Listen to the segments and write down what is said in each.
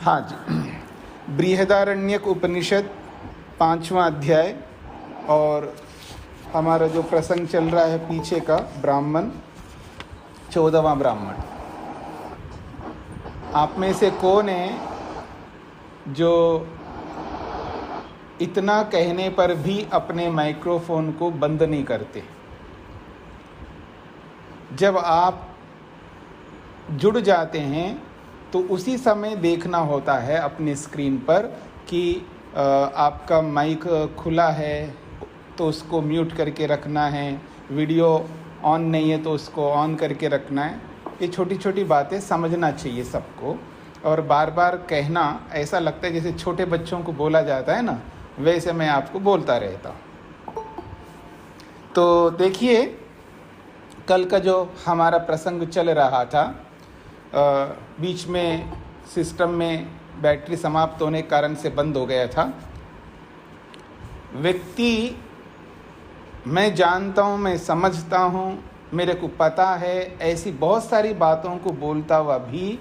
हाँ जी, बृहदारण्यक उपनिषद 5वां अध्याय और हमारा जो प्रसंग चल रहा है पीछे का ब्राह्मण 14वां ब्राह्मण। आप में से कौन है जो इतना कहने पर भी अपने माइक्रोफोन को बंद नहीं करते? जब आप जुड़ जाते हैं तो उसी समय देखना होता है अपनी स्क्रीन पर कि आपका माइक खुला है तो उसको म्यूट करके रखना है, वीडियो ऑन नहीं है तो उसको ऑन करके रखना है। ये छोटी छोटी बातें समझना चाहिए सबको, और बार बार कहना ऐसा लगता है जैसे छोटे बच्चों को बोला जाता है ना, वैसे मैं आपको बोलता रहता हूँ। तो देखिए, कल का जो हमारा प्रसंग चल रहा था, बीच में सिस्टम में बैटरी समाप्त होने के कारण से बंद हो गया था। व्यक्ति, मैं जानता हूँ, मैं समझता हूँ, मेरे को पता है, ऐसी बहुत सारी बातों को बोलता हुआ भी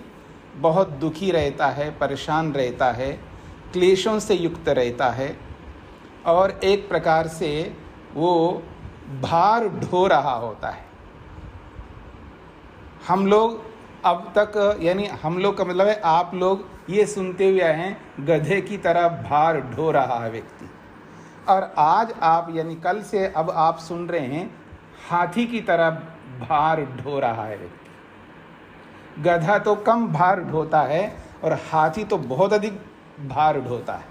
बहुत दुखी रहता है, परेशान रहता है, क्लेशों से युक्त रहता है, और एक प्रकार से वो भार ढो रहा होता है। हम लोग अब तक, यानी हम लोग का मतलब है आप लोग ये सुनते हुए आए हैं गधे की तरह भार ढो रहा है व्यक्ति, और आज आप यानी कल से अब आप सुन रहे हैं हाथी की तरह भार ढो रहा है व्यक्ति। गधा तो कम भार ढोता है और हाथी तो बहुत अधिक भार ढोता है,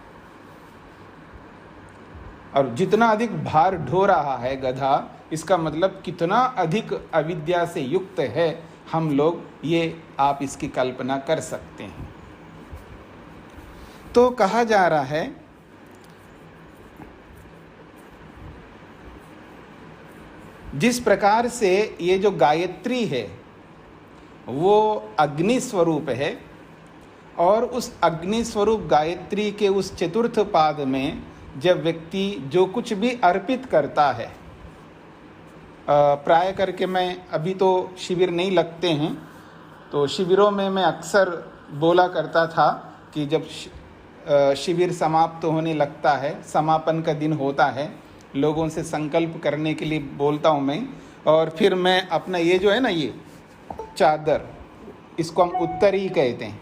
और जितना अधिक भार ढो रहा है गधा, इसका मतलब कितना अधिक अविद्या से युक्त है हम लोग, ये आप इसकी कल्पना कर सकते हैं। तो कहा जा रहा है जिस प्रकार से ये जो गायत्री है वो अग्नि स्वरूप है, और उस अग्नि स्वरूप गायत्री के उस चतुर्थ पाद में जब व्यक्ति जो कुछ भी अर्पित करता है, प्राय करके मैं, अभी तो शिविर नहीं लगते हैं, तो शिविरों में मैं अक्सर बोला करता था कि जब शिविर समाप्त होने लगता है, समापन का दिन होता है, लोगों से संकल्प करने के लिए बोलता हूँ मैं, और फिर मैं अपना ये जो है ना, ये चादर, इसको हम उत्तरी कहते हैं,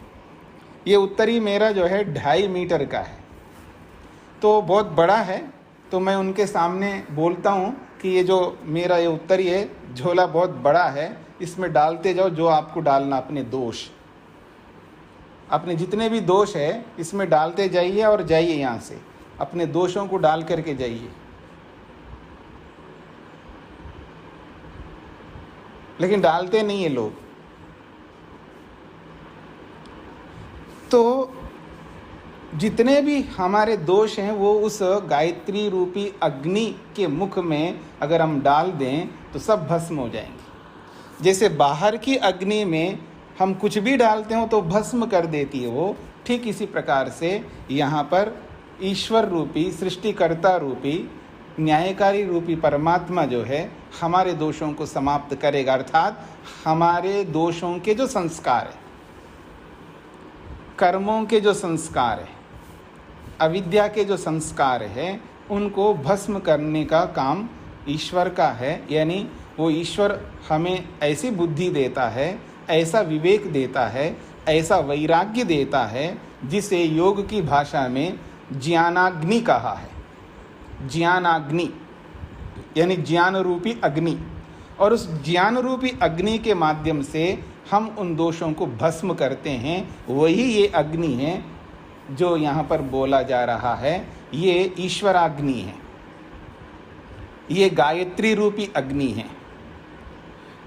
ये उत्तरी मेरा जो है 2.5 मीटर का है, तो बहुत बड़ा है। तो मैं उनके सामने बोलता हूँ कि ये जो मेरा ये उत्तरी है, झोला बहुत बड़ा है, इसमें डालते जाओ जो आपको डालना, अपने दोष, अपने जितने भी दोष है इसमें डालते जाइए, और जाइए यहाँ से अपने दोषों को डाल करके जाइए। लेकिन डालते नहीं है लोग। तो जितने भी हमारे दोष हैं वो उस गायत्री रूपी अग्नि के मुख में अगर हम डाल दें तो सब भस्म हो जाएंगे। जैसे बाहर की अग्नि में हम कुछ भी डालते हो तो भस्म कर देती है वो, ठीक इसी प्रकार से यहाँ पर ईश्वर रूपी, सृष्टिकर्ता रूपी, न्यायकारी रूपी परमात्मा जो है हमारे दोषों को समाप्त करेगा। अर्थात हमारे दोषों के जो संस्कार है, कर्मों के जो संस्कार है, अविद्या के जो संस्कार है, उनको भस्म करने का काम ईश्वर का है। यानी वो ईश्वर हमें ऐसी बुद्धि देता है, ऐसा विवेक देता है, ऐसा वैराग्य देता है, जिसे योग की भाषा में ज्ञानाग्नि कहा है। ज्ञानाग्नि यानी ज्ञान रूपी अग्नि, और उस ज्ञान रूपी अग्नि के माध्यम से हम उन दोषों को भस्म करते हैं। वही ये अग्नि है जो यहाँ पर बोला जा रहा है, ये ईश्वराग्नि है, ये गायत्री रूपी अग्नि है।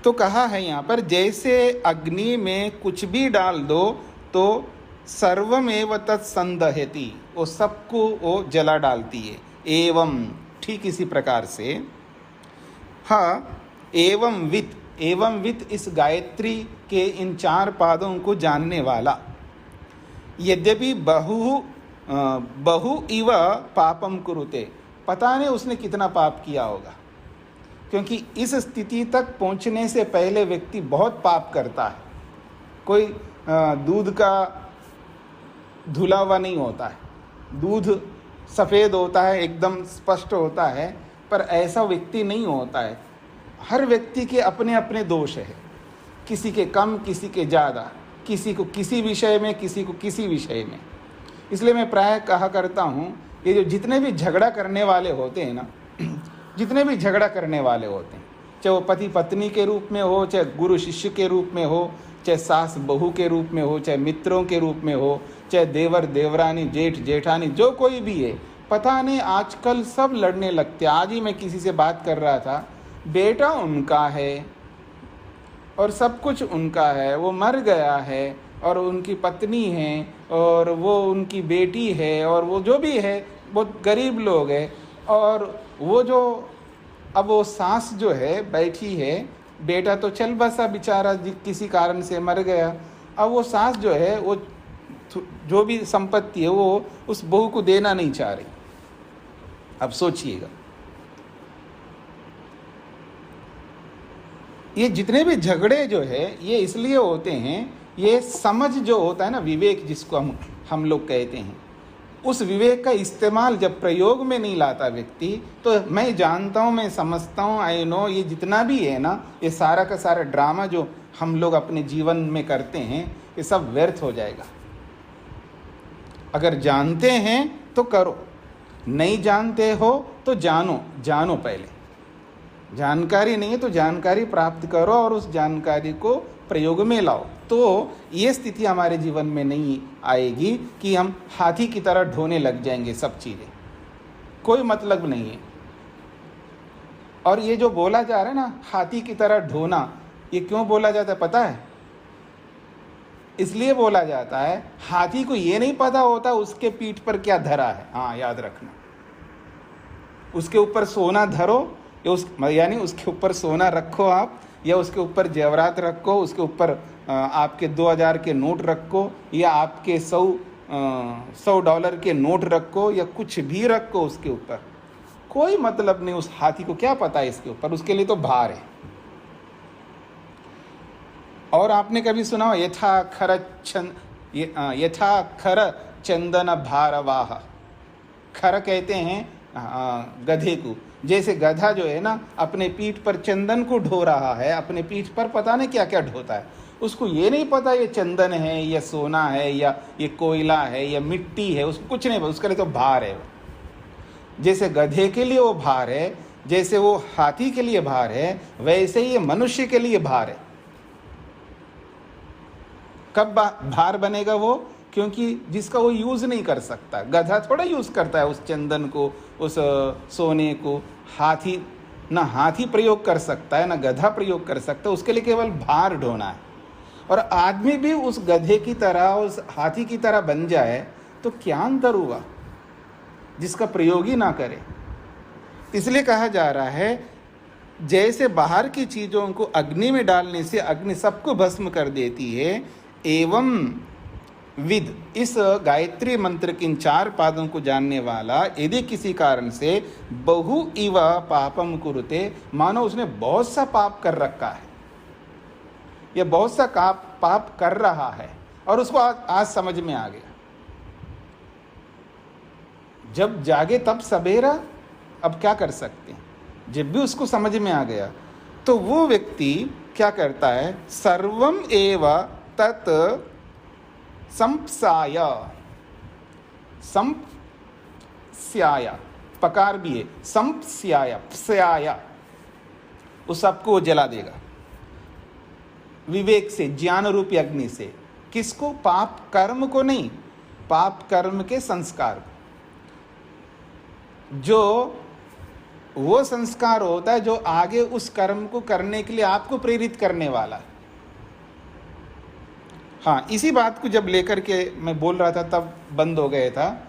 तो कहा है यहाँ पर, जैसे अग्नि में कुछ भी डाल दो तो सर्वमेव तत्संदहति, वो सबको वो जला डालती है। एवं, ठीक इसी प्रकार से, हाँ, एवं वित इस गायत्री के इन 4 पादों को जानने वाला, यद्यपि बहु इव पापम कुरुते, पता नहीं उसने कितना पाप किया होगा, क्योंकि इस स्थिति तक पहुंचने से पहले व्यक्ति बहुत पाप करता है। कोई दूध का धुला हुआ नहीं होता है, दूध सफ़ेद होता है, एकदम स्पष्ट होता है, पर ऐसा व्यक्ति नहीं होता है। हर व्यक्ति के अपने अपने दोष है, किसी के कम, किसी के ज़्यादा, किसी को किसी विषय में, किसी को किसी विषय में। इसलिए मैं प्रायः कहा करता हूँ, ये जो जितने भी झगड़ा करने वाले होते हैं ना, जितने भी झगड़ा करने वाले होते हैं, चाहे वो पति पत्नी के रूप में हो, चाहे गुरु शिष्य के रूप में हो, चाहे सास बहू के रूप में हो, चाहे मित्रों के रूप में हो, चाहे देवर देवरानी, जेठ जेठानी, जो कोई भी है, पता नहीं आजकल सब लड़ने लगते। आज ही मैं किसी से बात कर रहा था, बेटा उनका है और सब कुछ उनका है, वो मर गया है, और उनकी पत्नी है, और वो उनकी बेटी है, और वो जो भी है बहुत गरीब लोग हैं, और वो जो अब वो सास जो है बैठी है, बेटा तो चल बसा बेचारा, किसी कारण से मर गया, अब वो सास जो है वो जो भी संपत्ति है वो उस बहू को देना नहीं चाह रही। अब सोचिएगा, ये जितने भी झगड़े जो है ये इसलिए होते हैं, ये समझ जो होता है ना, विवेक जिसको हम लोग कहते हैं, उस विवेक का इस्तेमाल जब प्रयोग में नहीं लाता व्यक्ति, तो मैं जानता हूँ, मैं समझता हूँ, आई नो, ये जितना भी है ना, ये सारा का सारा ड्रामा जो हम लोग अपने जीवन में करते हैं, ये सब व्यर्थ हो जाएगा। अगर जानते हैं तो करो, नहीं जानते हो तो जानो पहले। जानकारी नहीं है तो जानकारी प्राप्त करो और उस जानकारी को प्रयोग में लाओ, तो ये स्थिति हमारे जीवन में नहीं आएगी कि हम हाथी की तरह ढोने लग जाएंगे सब चीज़ें। कोई मतलब नहीं है। और ये जो बोला जा रहा है ना, हाथी की तरह ढोना, ये क्यों बोला जाता है पता है? इसलिए बोला जाता है, हाथी को ये नहीं पता होता उसके पीठ पर क्या धरा है। हाँ, याद रखना, उसके ऊपर सोना धरो, यानी उसके ऊपर सोना रखो आप, या उसके ऊपर जेवरात रखो, उसके ऊपर आपके 2000 के नोट रखो, या आपके $100 के नोट रखो, या कुछ भी रखो उसके ऊपर, कोई मतलब नहीं। उस हाथी को क्या पता है इसके ऊपर, उसके लिए तो भार है। और आपने कभी सुना हो, यथा खर चंदन भारवाह, खर कहते हैं गधे को। जैसे गधा जो है ना, अपने पीठ पर चंदन को ढो रहा है, अपने पीठ पर पता नहीं क्या क्या ढोता है, उसको ये नहीं पता ये चंदन है या सोना है या ये कोयला है या मिट्टी है, उसको कुछ नहीं पता, उसके लिए तो भार है। जैसे गधे के लिए वो भार है, जैसे वो हाथी के लिए भार है, वैसे ही ये मनुष्य के लिए भार है। कब भार बनेगा वो? क्योंकि जिसका वो यूज़ नहीं कर सकता। गधा थोड़ा यूज़ करता है उस चंदन को, उस सोने को। हाथी ना हाथी प्रयोग कर सकता है, ना गधा प्रयोग कर सकता है, उसके लिए केवल भार ढोना है। और आदमी भी उस गधे की तरह, उस हाथी की तरह बन जाए तो क्या अंतर हुआ, जिसका प्रयोग ही ना करे। इसलिए कहा जा रहा है, जैसे बाहर की चीज़ों को अग्नि में डालने से अग्नि सबको भस्म कर देती है, एवं विद, इस गायत्री मंत्र के इन 4 पादों को जानने वाला यदि किसी कारण से बहु इव पापम कुरुते, मानो उसने बहुत सा पाप कर रखा है या बहुत सा पाप कर रहा है और उसको आज समझ में आ गया। जब जागे तब सवेरा, अब क्या कर सकते हैं? जब भी उसको समझ में आ गया तो वो व्यक्ति क्या करता है, सर्वम एव तत् संप्साय, संप्स्याय, पकार भी है, संप्स्याय, उस सबको वो जला देगा। विवेक से, ज्ञान रूपी अग्नि से। किसको? पाप कर्म को नहीं, पाप कर्म के संस्कार को। जो वो संस्कार होता है जो आगे उस कर्म को करने के लिए आपको प्रेरित करने वाला है। हाँ, इसी बात को जब लेकर के मैं बोल रहा था तब बंद हो गया था।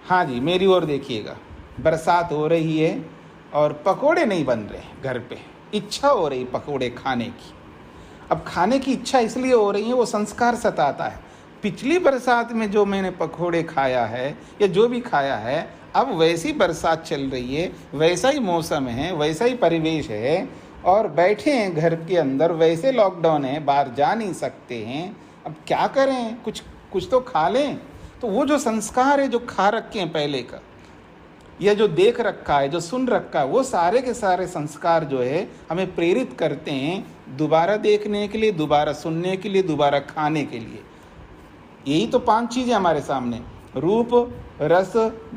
हाँ जी, मेरी ओर देखिएगा, बरसात हो रही है और पकोड़े नहीं बन रहे घर पे, इच्छा हो रही पकोड़े खाने की। अब खाने की इच्छा इसलिए हो रही है, वो संस्कार सताता है। पिछली बरसात में जो मैंने पकोड़े खाया है या जो भी खाया है, अब वैसी बरसात चल रही है, वैसा ही मौसम है, वैसा ही परिवेश है और बैठे हैं घर के अंदर, वैसे लॉकडाउन है, बाहर जा नहीं सकते हैं। अब क्या करें, कुछ तो खा लें। तो वो जो संस्कार है, जो खा रखे हैं पहले का, या जो देख रखा है, जो सुन रखा है, वो सारे के सारे संस्कार जो है हमें प्रेरित करते हैं दोबारा देखने के लिए, दोबारा सुनने के लिए, दोबारा खाने के लिए। यही तो 5 चीज़ें हमारे सामने, रूप, रस,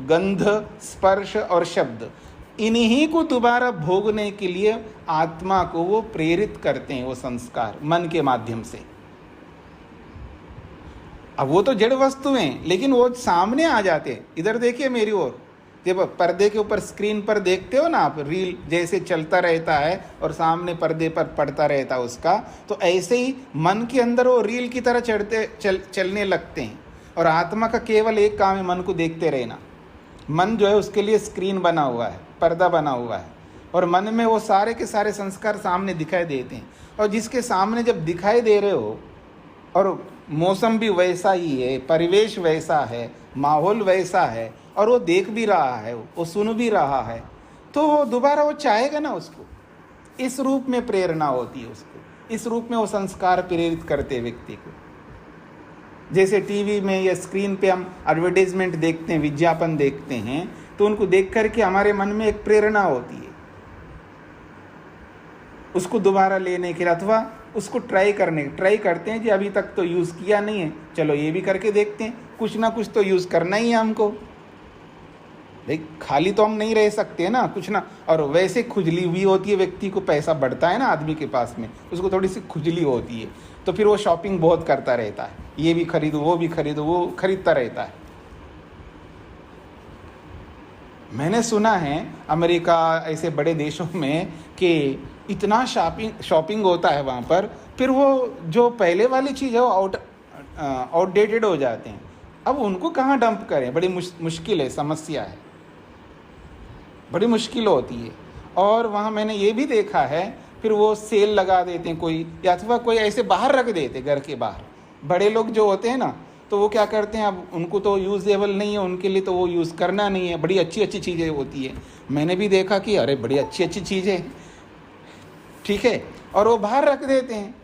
गंध, स्पर्श और शब्द। इन्हीं को दोबारा भोगने के लिए आत्मा को वो प्रेरित करते हैं, वो संस्कार मन के माध्यम से। अब वो तो जड़ वस्तु हैं, लेकिन वो सामने आ जाते हैं। इधर देखिए मेरी ओर, जब पर्दे के ऊपर स्क्रीन पर देखते हो ना आप, रील जैसे चलता रहता है और सामने पर्दे पर पड़ता रहता है उसका, तो ऐसे ही मन के अंदर वो रील की तरह चलने लगते हैं। और आत्मा का केवल एक काम है, मन को देखते रहना। मन जो है उसके लिए स्क्रीन बना हुआ है, पर्दा बना हुआ है, और मन में वो सारे के सारे संस्कार सामने दिखाई देते हैं। और जिसके सामने जब दिखाई दे रहे हो और मौसम भी वैसा ही है, परिवेश वैसा है, माहौल वैसा है, और वो देख भी रहा है, वो सुन भी रहा है, तो वो दोबारा वो चाहेगा ना उसको। इस रूप में प्रेरणा होती है उसको, इस रूप में वो संस्कार प्रेरित करते हैं व्यक्ति को। जैसे टीवी में या स्क्रीन पे हम एडवर्टाइजमेंट देखते हैं, विज्ञापन देखते हैं, तो उनको देख करके हमारे मन में एक प्रेरणा होती है उसको दोबारा लेने के लिए, अथवा उसको ट्राई करते हैं। जी अभी तक तो यूज़ किया नहीं है, चलो ये भी करके देखते हैं, कुछ ना कुछ तो यूज़ करना ही है हमको। देख, खाली तो हम नहीं रह सकते ना, कुछ ना। और वैसे खुजली हुई होती है व्यक्ति को, पैसा बढ़ता है ना आदमी के पास में, उसको थोड़ी सी खुजली होती है, तो फिर वो शॉपिंग बहुत करता रहता है, ये भी खरीदो, वो भी खरीदो, वो खरीदता रहता है। मैंने सुना है अमेरिका ऐसे बड़े देशों में कि इतना शॉपिंग होता है वहाँ पर, फिर वो जो पहले वाली चीज़ है वो आउटडेटेड हो जाते हैं। अब उनको कहाँ डंप करें, बड़ी मुश्किल है, समस्या है, बड़ी मुश्किल होती है। और वहाँ मैंने ये भी देखा है, फिर वो सेल लगा देते हैं कोई, या अथवा कोई ऐसे बाहर रख देते, घर के बाहर। बड़े लोग जो होते हैं ना, तो वो क्या करते हैं, अब उनको तो यूज़ेबल नहीं है, उनके लिए तो वो यूज़ करना नहीं है। बड़ी अच्छी अच्छी चीज़ें होती है, मैंने भी देखा कि अरे बड़ी अच्छी अच्छी चीज़ें, ठीक है, और वो बाहर रख देते हैं,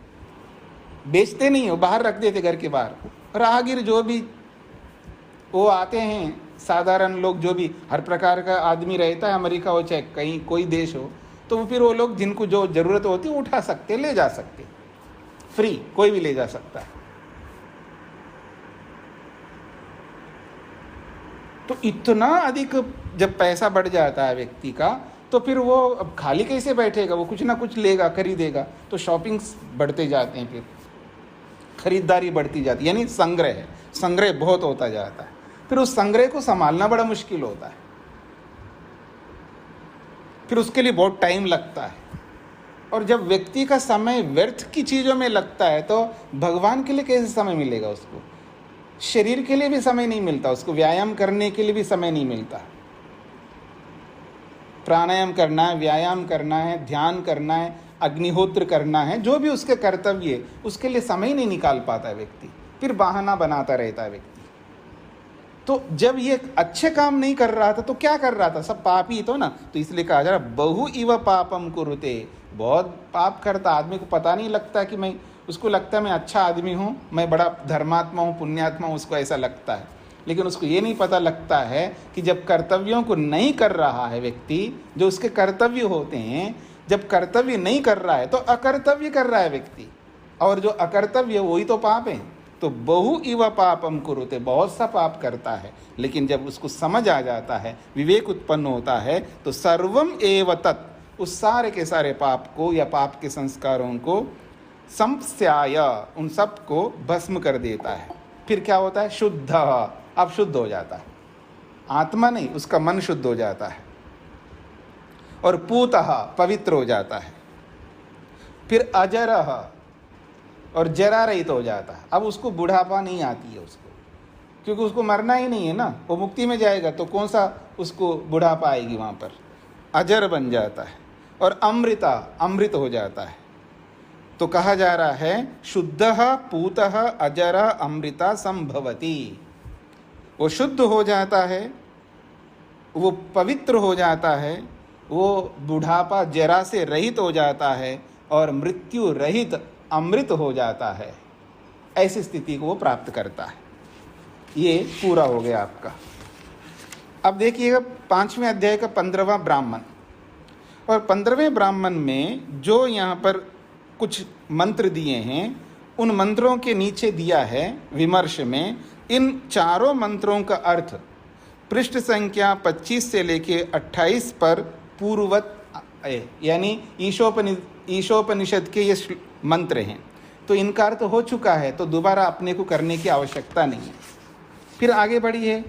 बेचते नहीं हो, बाहर रख देते घर के बाहर। राहगीर जो भी वो आते हैं, साधारण लोग जो भी, हर प्रकार का आदमी रहता है, अमेरिका हो चाहे कहीं कोई देश हो, तो फिर वो लोग जिनको जो ज़रूरत होती है उठा सकते, ले जा सकते, फ्री, कोई भी ले जा सकता है। तो इतना अधिक जब पैसा बढ़ जाता है व्यक्ति का, तो फिर वो अब खाली कैसे बैठेगा, वो कुछ ना कुछ लेगा, खरीदेगा। तो शॉपिंग्स बढ़ते जाते हैं, फिर खरीदारी बढ़ती जाती है, यानी संग्रह बहुत होता जाता है। फिर उस संग्रह को संभालना बड़ा मुश्किल होता है, फिर उसके लिए बहुत टाइम लगता है। और जब व्यक्ति का समय व्यर्थ की चीज़ों में लगता है, तो भगवान के लिए कैसे समय मिलेगा उसको? शरीर के लिए भी समय नहीं मिलता उसको, व्यायाम करने के लिए भी समय नहीं मिलता। प्राणायाम करना है, व्यायाम करना है, ध्यान करना है, अग्निहोत्र करना है, जो भी उसके कर्तव्य है, उसके लिए समय नहीं निकाल पाता है व्यक्ति, फिर बहाना बनाता रहता है व्यक्ति। तो जब ये अच्छे काम नहीं कर रहा था तो क्या कर रहा था? सब पाप ही तो ना। तो इसलिए कहा जा रहा बहु इव पापम कुरुते, बहुत पाप करता आदमी को पता नहीं लगता कि मैं, उसको लगता है मैं अच्छा आदमी हूँ, मैं बड़ा धर्मात्मा हूँ, पुण्यात्मा हूँ, उसको ऐसा लगता है। लेकिन उसको ये नहीं पता लगता है कि जब कर्तव्यों को नहीं कर रहा है व्यक्ति, जो उसके कर्तव्य होते हैं, जब कर्तव्य नहीं कर रहा है तो अकर्तव्य कर रहा है व्यक्ति, और जो अकर्तव्य वही तो पाप है। तो बहु इव पापम कुरुते, बहुत सा पाप करता है, लेकिन जब उसको समझ आ जाता है, विवेक उत्पन्न होता है, तो सर्वम एव तत्, उस सारे के सारे पाप को या पाप के संस्कारों को संस्याय, उन सब को भस्म कर देता है। फिर क्या होता है? शुद्ध, अब शुद्ध हो जाता है। आत्मा नहीं, उसका मन शुद्ध हो जाता है। और पूतः, पवित्र हो जाता है। फिर अजरः, और जरा रहित हो जाता है। अब उसको बुढ़ापा नहीं आती है उसको, क्योंकि उसको मरना ही नहीं है ना, वो मुक्ति में जाएगा तो कौन सा उसको बुढ़ापा आएगी वहाँ पर। अजर बन जाता है। और अमृता, अमृत हो जाता है। तो कहा जा रहा है शुद्धः पूतः अजरः अमृता संभवति। वो शुद्ध हो जाता है, वो पवित्र हो जाता है, वो बुढ़ापा जरा से रहित हो जाता है और मृत्यु रहित अमृत हो जाता है। ऐसी स्थिति को वो प्राप्त करता है। ये पूरा हो गया आपका। अब देखिएगा 5वें अध्याय का 15वां ब्राह्मण। और 15वें ब्राह्मण में जो यहाँ पर कुछ मंत्र दिए हैं, उन मंत्रों के नीचे दिया है विमर्श में, इन चारों मंत्रों का अर्थ पृष्ठ संख्या 25 से लेके 28 पर पूर्ववत है। यानी ईशोपनिषद के ये मंत्र हैं, तो इनका अर्थ हो चुका है, तो दोबारा अपने को करने की आवश्यकता नहीं है। फिर आगे बढ़िए।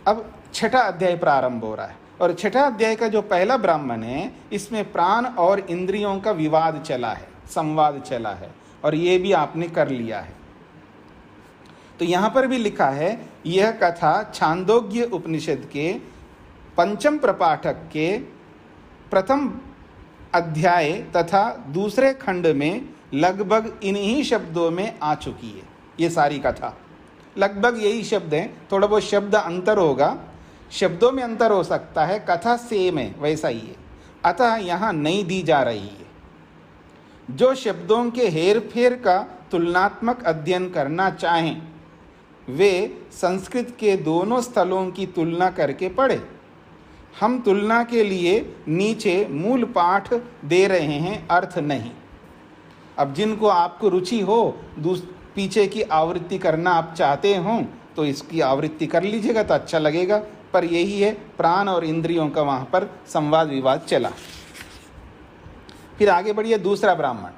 अब 6ठा अध्याय प्रारंभ हो रहा है। और 6ठा अध्याय का जो पहला ब्राह्मण है, इसमें प्राण और इंद्रियों का विवाद चला है, संवाद चला है, और ये भी आपने कर लिया है। तो यहाँ पर भी लिखा है, यह कथा छांदोग्य उपनिषद के 5म प्रपाठक के प्रथम अध्याय तथा दूसरे खंड में लगभग इन्हीं शब्दों में आ चुकी है। ये सारी कथा लगभग यही शब्द हैं, थोड़ा बहुत शब्द अंतर होगा, शब्दों में अंतर हो सकता है, कथा सेम है, वैसा ही है। अतः यहाँ नहीं दी जा रही है। जो शब्दों के हेर फेर का तुलनात्मक अध्ययन करना चाहें, वे संस्कृत के दोनों स्थलों की तुलना करके पढ़े। हम तुलना के लिए नीचे मूल पाठ दे रहे हैं, अर्थ नहीं। अब जिनको आपको रुचि हो, पीछे की आवृत्ति करना आप चाहते हो, तो इसकी आवृत्ति कर लीजिएगा तो अच्छा लगेगा। पर यही है, प्राण और इंद्रियों का वहाँ पर संवाद विवाद चला। फिर आगे बढ़िए। दूसरा ब्राह्मण।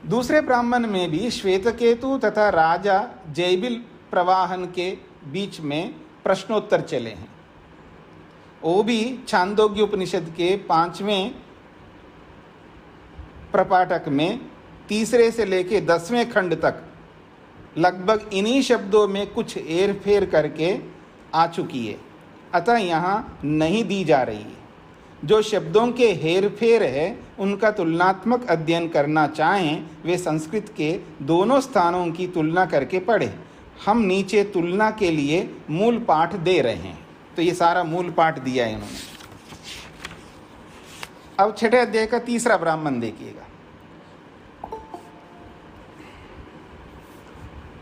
दूसरे ब्राह्मण में भी श्वेतकेतु तथा राजा जयबिल प्रवाहन के बीच में प्रश्नोत्तर चले हैं। वो भी छांदोग्य उपनिषद के 5वें प्रपाठक में 3 से लेके 10वें खंड तक लगभग इन्हीं शब्दों में कुछ हेर फेर करके आ चुकी है। अतः यहाँ नहीं दी जा रही है। जो शब्दों के हेर फेर है, उनका तुलनात्मक अध्ययन करना चाहें, वे संस्कृत के दोनों स्थानों की तुलना करके पढ़े। हम नीचे तुलना के लिए मूल पाठ दे रहे हैं। तो ये सारा मूल पाठ दिया है इन्होंने। अब 6ठे अध्याय का 3रा ब्राह्मण देखिएगा।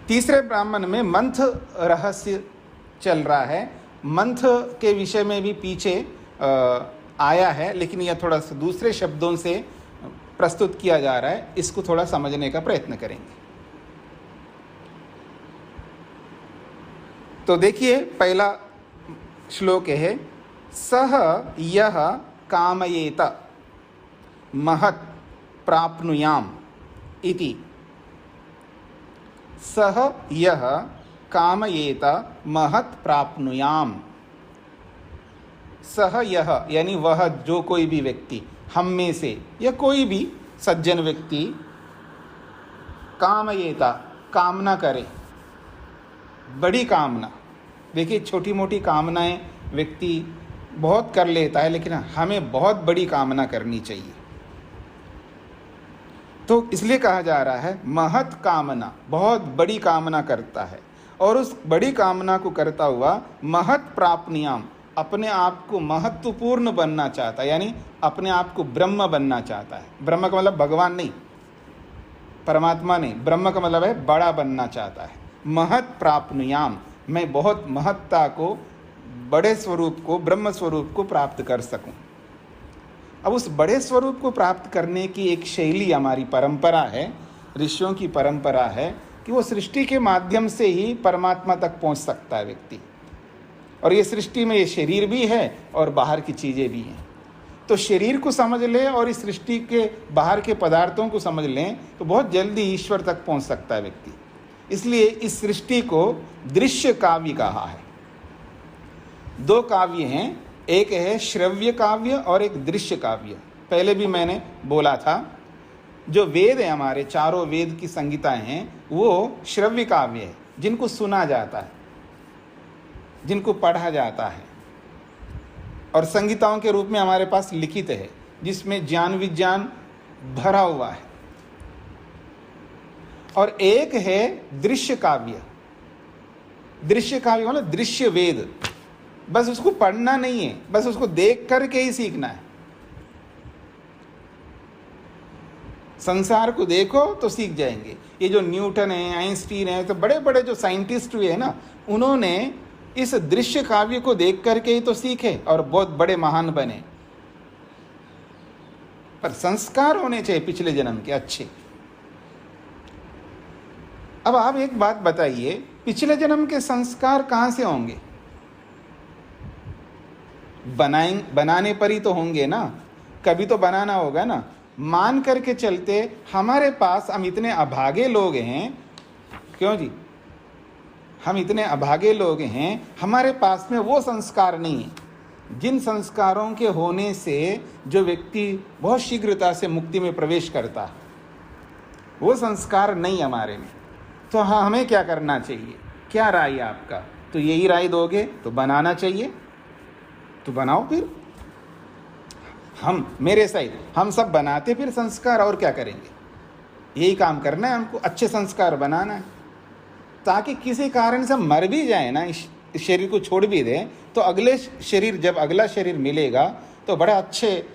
3रे ब्राह्मण में मंथ रहस्य चल रहा है। मंथ के विषय में भी पीछे आया है, लेकिन यह थोड़ा सा दूसरे शब्दों से प्रस्तुत किया जा रहा है। इसको थोड़ा समझने का प्रयत्न करेंगे। तो देखिए, पहला श्लोक है, सह यह कामयेत महत् प्राप्नुयाम इति। सह यह कामयेत महत् प्राप्नुयाम। सह यह यानी वह, जो कोई भी व्यक्ति, हम में से या कोई भी सज्जन व्यक्ति, कामयेता कामना करे, बड़ी कामना। देखिए, छोटी मोटी कामनाएं व्यक्ति बहुत कर लेता है, लेकिन हमें बहुत बड़ी कामना करनी चाहिए। तो इसलिए कहा जा रहा है महत् कामना, बहुत बड़ी कामना करता है, और उस बड़ी कामना को करता हुआ महत् प्राप्नियाम, अपने आप को महत्वपूर्ण बनना चाहता है, यानी अपने आप को ब्रह्म बनना चाहता है। ब्रह्म का मतलब भगवान नहीं, परमात्मा नहीं, ब्रह्म का मतलब है बड़ा बनना चाहता है। महत् प्राप्नुयाम, मैं बहुत महत्ता को, बड़े स्वरूप को, ब्रह्म स्वरूप को प्राप्त कर सकूं। अब उस बड़े स्वरूप को प्राप्त करने की एक शैली हमारी परंपरा है, ऋषियों की परंपरा है, कि वो सृष्टि के माध्यम से ही परमात्मा तक पहुंच सकता है व्यक्ति। और ये सृष्टि में ये शरीर भी है और बाहर की चीज़ें भी हैं। तो शरीर को समझ ले और इस सृष्टि के बाहर के पदार्थों को समझ लें तो बहुत जल्दी ईश्वर तक पहुंच सकता है व्यक्ति। इसलिए इस सृष्टि को दृश्य काव्य कहा है। दो काव्य हैं, एक है श्रव्य काव्य और एक दृश्य काव्य। पहले भी मैंने बोला था, जो वेद है हमारे चारों वेद की संहिताएं हैं वो श्रव्य काव्य है, जिनको सुना जाता है, जिनको पढ़ा जाता है, और संहिताओं के रूप में हमारे पास लिखित है, जिसमें ज्ञान विज्ञान भरा हुआ है। और एक है दृश्य काव्य। दृश्य काव्य मतलब दृश्य वेद, बस उसको पढ़ना नहीं है, बस उसको देख करके ही सीखना है। संसार को देखो तो सीख जाएंगे। ये जो न्यूटन है, आइंस्टीन है, तो बड़े बड़े जो साइंटिस्ट हुए हैं ना, उन्होंने इस दृश्य काव्य को देख करके ही तो सीखे और बहुत बड़े महान बने। पर संस्कार होने चाहिए पिछले जन्म के अच्छे। अब आप एक बात बताइए, पिछले जन्म के संस्कार कहां से होंगे? बनाने पर ही तो होंगे ना, कभी तो बनाना होगा ना। मान करके चलते हमारे पास, हम इतने अभागे लोग हैं, क्यों जी, हम इतने अभागे लोग हैं, हमारे पास में वो संस्कार नहीं है जिन संस्कारों के होने से जो व्यक्ति बहुत शीघ्रता से मुक्ति में प्रवेश करता है। वो संस्कार नहीं हमारे में। तो हाँ, हमें क्या करना चाहिए? क्या राय है आपका? तो यही राय दोगे तो बनाना चाहिए, तो बनाओ। फिर हम, मेरे साइड हम सब बनाते फिर संस्कार, और क्या करेंगे? यही काम करना है हमको, अच्छे संस्कार बनाना है, ताकि किसी कारण से मर भी जाए ना, इस शरीर को छोड़ भी दें, तो अगले शरीर, जब अगला शरीर मिलेगा तो बड़ा अच्छे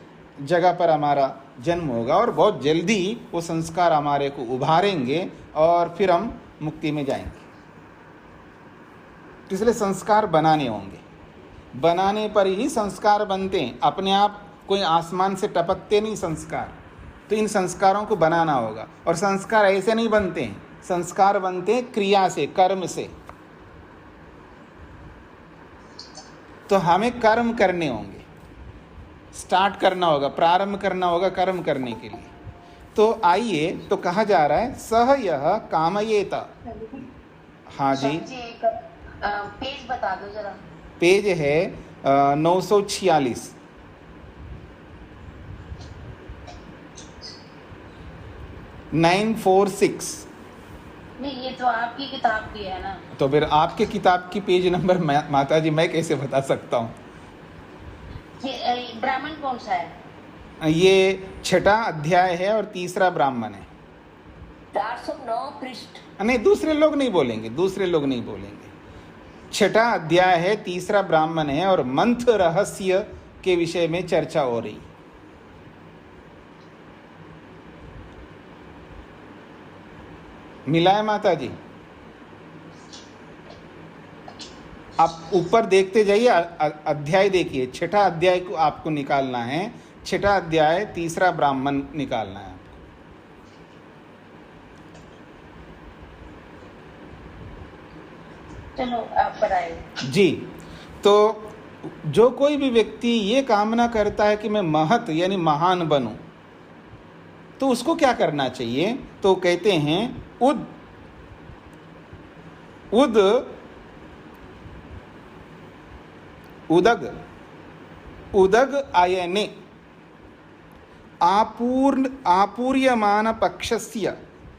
जगह पर हमारा जन्म होगा और बहुत जल्दी वो संस्कार हमारे को उभारेंगे और फिर हम मुक्ति में जाएंगे। इसलिए संस्कार बनाने होंगे। बनाने पर ही संस्कार बनते हैं, अपने आप कोई आसमान से टपकते नहीं संस्कार। तो इन संस्कारों को बनाना होगा। और संस्कार ऐसे नहीं बनते हैं, संस्कार बनते हैं क्रिया से, कर्म से। तो हमें कर्म करने होंगे, स्टार्ट करना होगा, प्रारंभ करना होगा कर्म करने के लिए। तो आइए, तो कहा जा रहा है सह यह कामयेत। हाँ जी, पेज बता दो जरा। पेज है 946। नहीं, ये तो आपकी किताब की है ना। तो फिर आपके किताब की पेज नंबर माता जी मैं कैसे बता सकता हूँ? ये ब्राह्मण कौन सा है? ये 6ठा अध्याय है और 3रा ब्राह्मण है। 409 पृष्ठ। नहीं, दूसरे लोग नहीं बोलेंगे, दूसरे लोग नहीं बोलेंगे। 6ठा अध्याय है, 3रा ब्राह्मण है और मंत्र रहस्य के विषय में चर्चा हो रही। मिला है माता जी? आप ऊपर देखते जाइए, अध्याय देखिए। 6ठा अध्याय को आपको निकालना है। 6ठा अध्याय 3रा ब्राह्मण निकालना है आपको। चलो आप पढ़ाइए जी। तो जो कोई भी व्यक्ति ये कामना करता है कि मैं महत यानी महान बनूं, तो उसको क्या करना चाहिए? तो कहते हैं उदग आयने आपूर्यमान पक्षस्य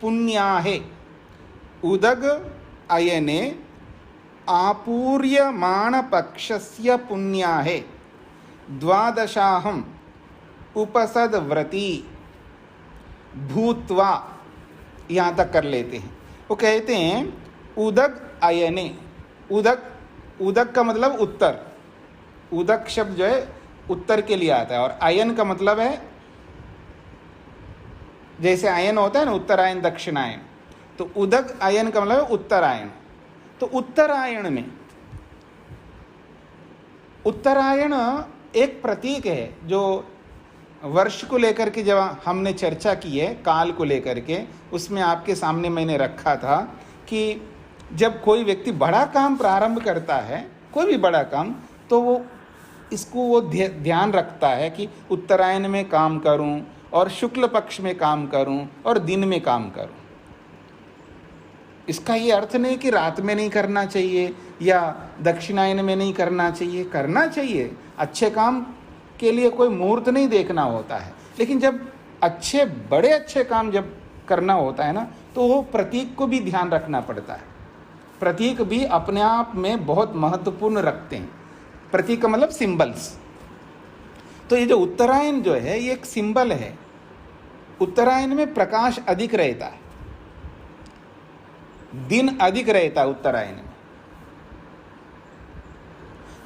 पुण्याहे। उदग अयने आपूर्यमान पक्षस्य पुण्याहे द्वादशाहम उपसदव्रती भूत्वा। यहाँ तक कर लेते हैं। वो कहते हैं उदक अयने, उदक का मतलब उत्तर। उदक शब्द जो है उत्तर के लिए आता है, और अयन का मतलब है, जैसे अयन होता है ना, उत्तरायण दक्षिणायन, तो उदक अयन का मतलब है उत्तरायण। तो उत्तरायण में, उत्तरायण एक प्रतीक है जो वर्ष को लेकर के जब हमने चर्चा की है, काल को लेकर के, उसमें आपके सामने मैंने रखा था कि जब कोई व्यक्ति बड़ा काम प्रारंभ करता है, कोई भी बड़ा काम, तो वो इसको वो ध्यान रखता है कि उत्तरायण में काम करूं और शुक्ल पक्ष में काम करूं और दिन में काम करूं। इसका ये अर्थ नहीं कि रात में नहीं करना चाहिए या दक्षिणायन में नहीं करना चाहिए, करना चाहिए। अच्छे काम के लिए कोई मुहूर्त नहीं देखना होता है, लेकिन जब अच्छे बड़े अच्छे काम जब करना होता है ना, तो वो प्रतीक को भी ध्यान रखना पड़ता है। प्रतीक भी अपने आप में बहुत महत्वपूर्ण रखते हैं। प्रतीक का मतलब सिंबल्स। तो ये जो उत्तरायण जो है ये एक सिंबल है। उत्तरायण में प्रकाश अधिक रहता है, दिन अधिक रहता है उत्तरायण में।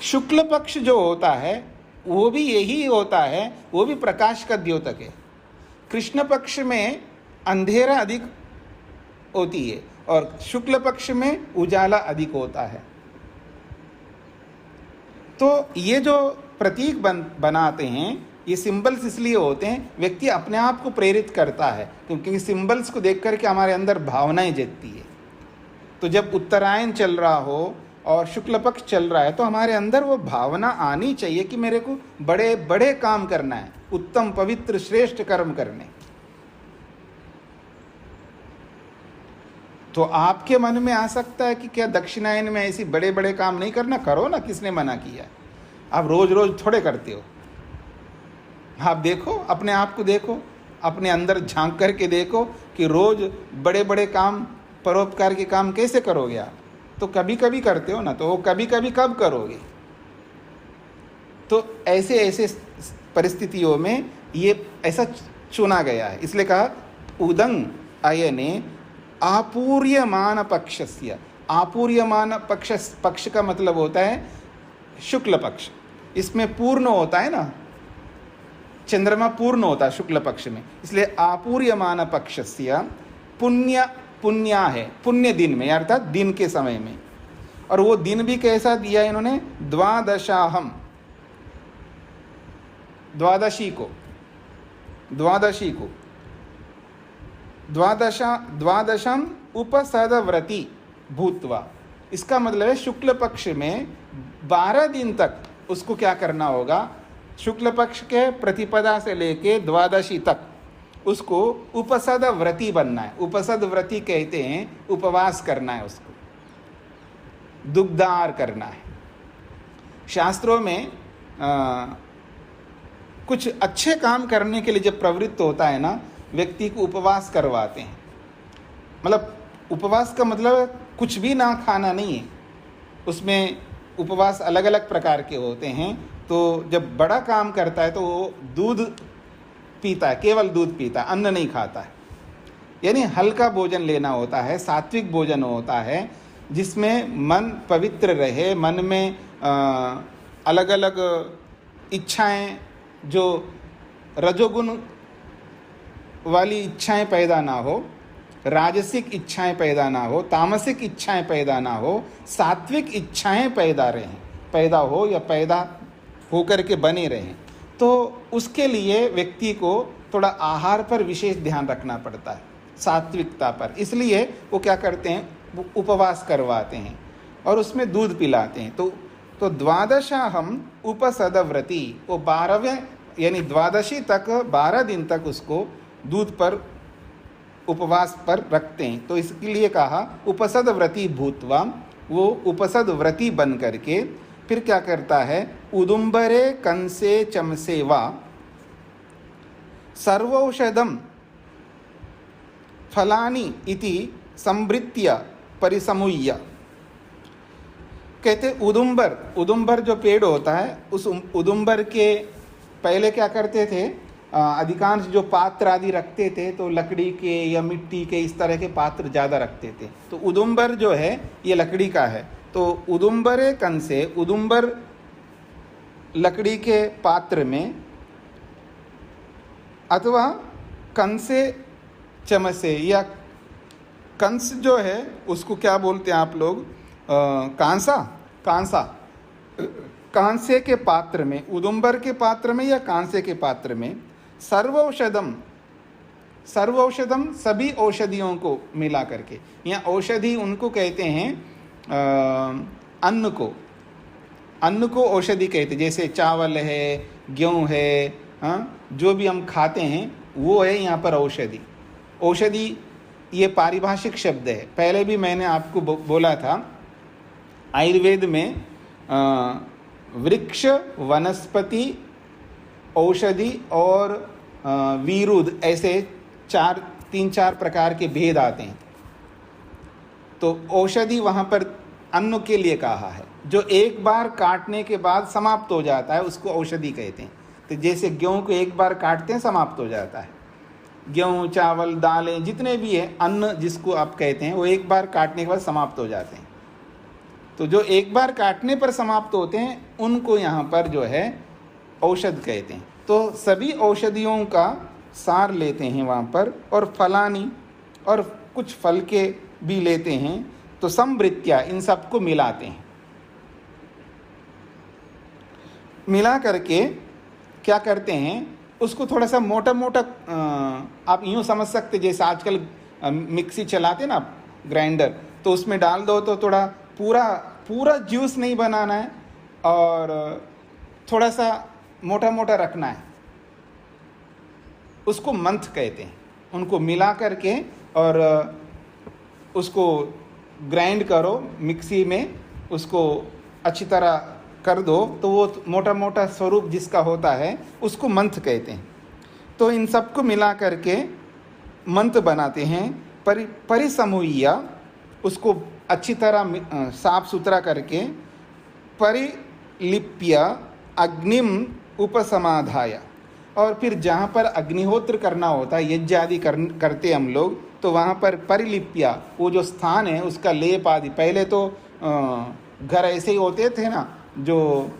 शुक्ल पक्ष जो होता है वो भी यही होता है, वो भी प्रकाश का द्योतक है। कृष्ण पक्ष में अंधेरा अधिक होती है और शुक्ल पक्ष में उजाला अधिक होता है। तो ये जो प्रतीक बनाते हैं, ये सिंबल्स इसलिए होते हैं, व्यक्ति अपने आप को प्रेरित करता है, क्योंकि सिंबल्स को देख करके हमारे अंदर भावनाएं जगती है। तो जब उत्तरायण चल रहा हो और शुक्ल पक्ष चल रहा है तो हमारे अंदर वो भावना आनी चाहिए कि मेरे को बड़े बड़े काम करना है, उत्तम पवित्र श्रेष्ठ कर्म करने। तो आपके मन में आ सकता है कि क्या दक्षिणायन में ऐसी बड़े बड़े काम नहीं करना? करो ना, किसने मना किया? आप रोज रोज थोड़े करते हो। आप देखो, अपने आप को देखो, अपने अंदर झांक करके देखो कि रोज बड़े बड़े काम, परोपकार के काम कैसे करोगे आप? तो कभी कभी करते हो ना, तो वो कभी कभी कब करोगे? तो ऐसे ऐसे परिस्थितियों में ये ऐसा चुना गया है। इसलिए कहा उदंग अयने आपूर्यमान पक्षस्य। आपूर्यमान पक्ष का मतलब होता है शुक्ल पक्ष। इसमें पूर्ण होता है ना, चंद्रमा पूर्ण होता है शुक्ल पक्ष में, इसलिए आपूर्यमान पक्षस्य पुण्या है, पुण्य दिन में, अर्थात दिन के समय में। और वो दिन भी कैसा दिया इन्होंने? द्वादशाहम, द्वादशी को द्वादशम उपसदव्रति भूत्वा। इसका मतलब है शुक्ल पक्ष में 12 दिन तक उसको क्या करना होगा? शुक्ल पक्ष के प्रतिपदा से लेके द्वादशी तक उसको उपसद व्रती बनना है। उपसद व्रती कहते हैं उपवास करना है, उसको दुग्धार करना है। शास्त्रों में कुछ अच्छे काम करने के लिए जब प्रवृत्त होता है ना, व्यक्ति को उपवास करवाते हैं। मतलब उपवास का मतलब कुछ भी ना खाना नहीं है, उसमें उपवास अलग अलग प्रकार के होते हैं। तो जब बड़ा काम करता है तो वो दूध पीता है, केवल दूध पीता है, अन्न नहीं खाता है। यानी हल्का भोजन लेना होता है, सात्विक भोजन होता है, जिसमें मन पवित्र रहे, मन में अलग अलग इच्छाएं, जो रजोगुण वाली इच्छाएं पैदा ना हो, राजसिक इच्छाएं पैदा ना हो, तामसिक इच्छाएं पैदा ना हो, सात्विक इच्छाएं पैदा हो या पैदा होकर के बने रहें। तो उसके लिए व्यक्ति को थोड़ा आहार पर विशेष ध्यान रखना पड़ता है, सात्विकता पर। इसलिए वो क्या करते हैं? वो उपवास करवाते हैं और उसमें दूध पिलाते हैं। तो द्वादशाहम उपसदव्रती, वो 12वें यानी द्वादशी तक 12 दिन तक उसको दूध पर उपवास पर रखते हैं। तो इसके लिए कहा उपसद व्रती भूतवा। वो उपसद व्रती बन करके फिर क्या करता है? उदुम्बरे कंसे चमसे वा सर्वौषधम फलानि इति संवृत्य परिसमुय्य। कहते उदुम्बर जो पेड़ होता है, उस उदुम्बर के पहले क्या करते थे? अधिकांश जो पात्र आदि रखते थे तो लकड़ी के या मिट्टी के इस तरह के पात्र ज़्यादा रखते थे। तो उदुम्बर जो है ये लकड़ी का है। तो उदुम्बरे कंसे, उदुम्बर लकड़ी के पात्र में, अथवा कंसे चमसे, या कंस जो है उसको क्या बोलते हैं आप लोग? कांसे के पात्र में, उदुम्बर के पात्र में या कांसे के पात्र में सर्वौषधम सभी औषधियों को मिला करके। यहाँ औषधि उनको कहते हैं अन्न को, अन्न को औषधि कहते, जैसे चावल है, गेहूँ है, हाँ, जो भी हम खाते हैं वो है यहाँ पर औषधि। औषधि ये पारिभाषिक शब्द है। पहले भी मैंने आपको बोला था, आयुर्वेद में वृक्ष, वनस्पति, औषधि और विरुद्ध ऐसे 3-4 प्रकार के भेद आते हैं। तो औषधि वहाँ पर अन्न के लिए कहा है, जो एक बार काटने के बाद समाप्त हो जाता है उसको औषधि कहते हैं। तो जैसे गेहूँ को एक बार काटते हैं समाप्त हो जाता है, गेहूँ, चावल, दालें जितने भी हैं, अन्न जिसको आप कहते हैं, वो एक बार काटने के बाद समाप्त हो जाते हैं। तो जो एक बार काटने पर समाप्त होते हैं उनको यहाँ पर जो है औषध कहते हैं। तो सभी औषधियों का सार लेते हैं वहाँ पर, और फलानी और कुछ फल के भी लेते हैं। तो समवृत्या इन सबको मिलाते हैं। मिला करके क्या करते हैं, उसको थोड़ा सा मोटा मोटा, आप यूँ समझ सकते जैसे आजकल मिक्सी चलाते ना ग्राइंडर, तो उसमें डाल दो तो थोड़ा पूरा जूस नहीं बनाना है और थोड़ा सा मोटा मोटा रखना है, उसको मंथ कहते हैं। उनको मिला करके और उसको ग्राइंड करो मिक्सी में, उसको अच्छी तरह कर दो तो वो मोटा मोटा स्वरूप जिसका होता है उसको मंथ कहते हैं। तो इन सबको मिला करके मंथ बनाते हैं। परिसमूह्य उसको अच्छी तरह साफ सुथरा करके, परिलिप्य अग्निम उपसमाधाय, और फिर जहाँ पर अग्निहोत्र करना होता है, यज्ञ आदि करते हम लोग, तो वहाँ पर परिलिप्या वो जो स्थान है उसका लेप आदि। पहले तो घर ऐसे ही होते थे ना, जो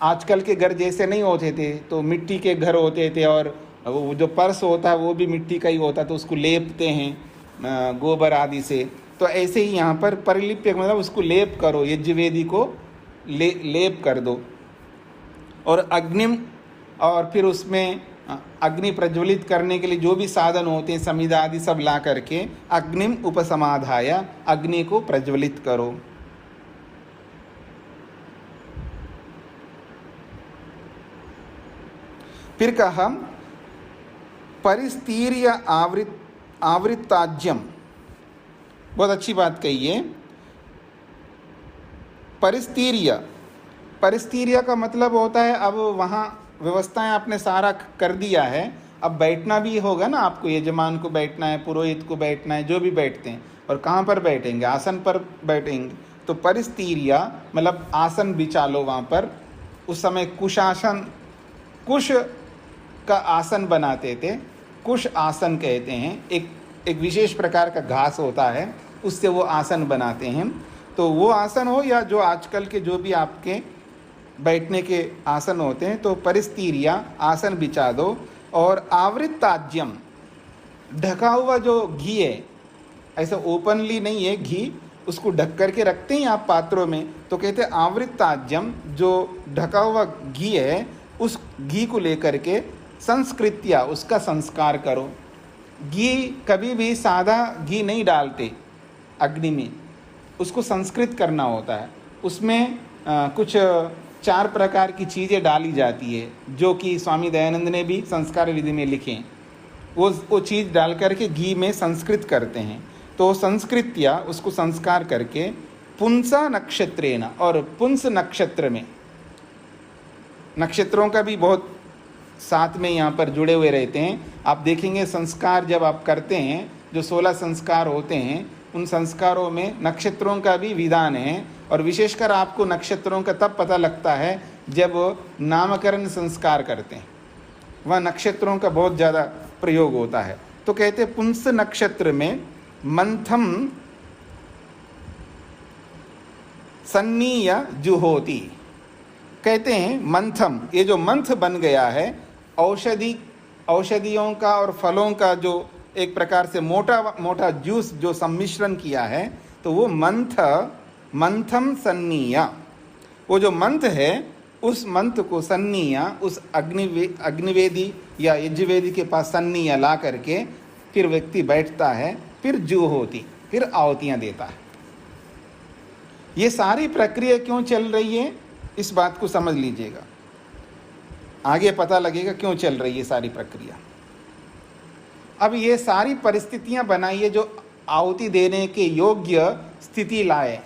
आजकल के घर जैसे नहीं होते थे, तो मिट्टी के घर होते थे, और वो जो फर्श होता है वो भी मिट्टी का ही होता, तो उसको लेपते हैं गोबर आदि से। तो ऐसे ही यहाँ पर परिलिप्य मतलब उसको लेप करो, यज्ञवेदी को लेप कर दो। और अग्निम, और फिर उसमें अग्नि प्रज्वलित करने के लिए जो भी साधन होते हैं, समिधा आदि सब ला करके अग्निम उपसमाधाय, अग्नि को प्रज्वलित करो। फिर कहा परिस्तीर्य आवृत्ताज्यम, बहुत अच्छी बात कही है। परिस्तीर्य का मतलब होता है, अब वहाँ व्यवस्थाएं आपने सारा कर दिया है, अब बैठना भी होगा ना आपको, यजमान को बैठना है, पुरोहित को बैठना है, जो भी बैठते हैं, और कहाँ पर बैठेंगे, आसन पर बैठेंगे। तो परिस्तीर्य मतलब आसन बिछा लो वहाँ पर। उस समय कुशासन, कुश का आसन बनाते थे, कुश आसन कहते हैं। एक विशेष प्रकार का घास होता है, उससे वो आसन बनाते हैं। तो वो आसन हो या जो आजकल के जो भी आपके बैठने के आसन होते हैं, तो परिस्तीर्य आसन बिछा दो। और आवृत्ताज्यम, ढका हुआ जो घी है, ऐसा ओपनली नहीं है घी, उसको ढक करके रखते हैं आप पात्रों में, तो कहते हैं आवृत्ताज्यम, जो ढका हुआ घी है उस घी को लेकर के संस्कृत्या उसका संस्कार करो। घी कभी भी सादा घी नहीं डालते अग्नि में, उसको संस्कृत करना होता है। उसमें कुछ 4 प्रकार की चीज़ें डाली जाती है, जो कि स्वामी दयानंद ने भी संस्कार विधि में लिखे। वो चीज़ डाल करके घी में संस्कृत करते हैं। तो संस्कृत्या उसको संस्कार करके पुंसा नक्षत्रेण, और पुंस नक्षत्र में, नक्षत्रों का भी बहुत साथ में यहाँ पर जुड़े हुए रहते हैं। आप देखेंगे संस्कार जब आप करते हैं, जो 16 संस्कार होते हैं, उन संस्कारों में नक्षत्रों का भी विधान है। और विशेषकर आपको नक्षत्रों का तब पता लगता है जब नामकरण संस्कार करते हैं, वह नक्षत्रों का बहुत ज़्यादा प्रयोग होता है। तो कहते हैं पुंस नक्षत्र में मंथम सन्नीय जुहोति, कहते हैं मंथम, ये जो मंथ बन गया है, औषधियों का और फलों का जो एक प्रकार से मोटा मोटा जूस जो सम्मिश्रण किया है, तो वो मंथम सन्नीय, वो जो मंथ है उस मंथ को सन्नीय उस अग्निवेदी या यज्ञवेदी के पास सन्नीय ला करके फिर व्यक्ति बैठता है, फिर जुहोति, फिर आहुतियाँ देता है। ये सारी प्रक्रिया क्यों चल रही है, इस बात को समझ लीजिएगा, आगे पता लगेगा क्यों चल रही है सारी प्रक्रिया। अब ये सारी परिस्थितियां बनाइए जो आहुति देने के योग्य स्थिति लाए।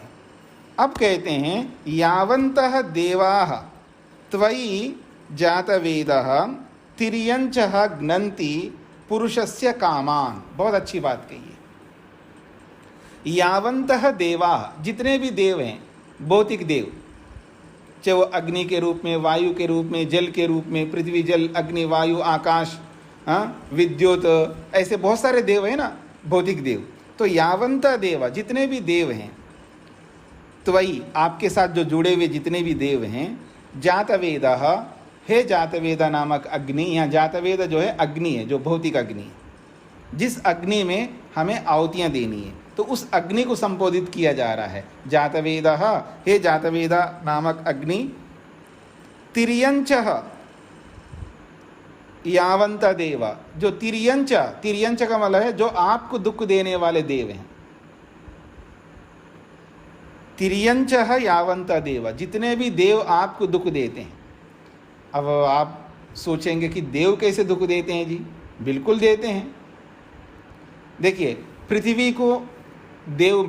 अब कहते हैं यावन्तः देवाः त्वयि जातवेदः तिर्यञ्चः घ्नन्ति पुरुषस्य कामान्। बहुत अच्छी बात कही है। यावन्तः देवाः, जितने भी देव हैं, भौतिक देव, चाहे वो अग्नि के रूप में, वायु के रूप में, जल के रूप में, पृथ्वी जल अग्नि वायु आकाश, विद्युत, ऐसे बहुत सारे देव हैं ना, भौतिक देव। तो यावंता देवा, जितने भी देव हैं, त्वयि, आपके साथ जो जुड़े हुए जितने भी देव हैं, जातवेदः, हे जातवेदा नामक अग्नि, यहाँ जातवेद जो है अग्नि है, जो भौतिक अग्नि है, जिस अग्नि में हमें आहुतियाँ देनी है, तो उस अग्नि को संबोधित किया जा रहा है। जातवेदः, हे जातवेदा नामक अग्नि, तिर्यञ्चः, यावंत देवा, जो तिर्यंच, तिर्यंच का मतलब है जो आपको दुख देने वाले देव हैं। तिर्यंच यावंत देवा, जितने भी देव आपको दुख देते हैं। अब आप सोचेंगे कि देव कैसे दुख देते हैं जी? बिल्कुल देते हैं। देखिए, पृथ्वी को देव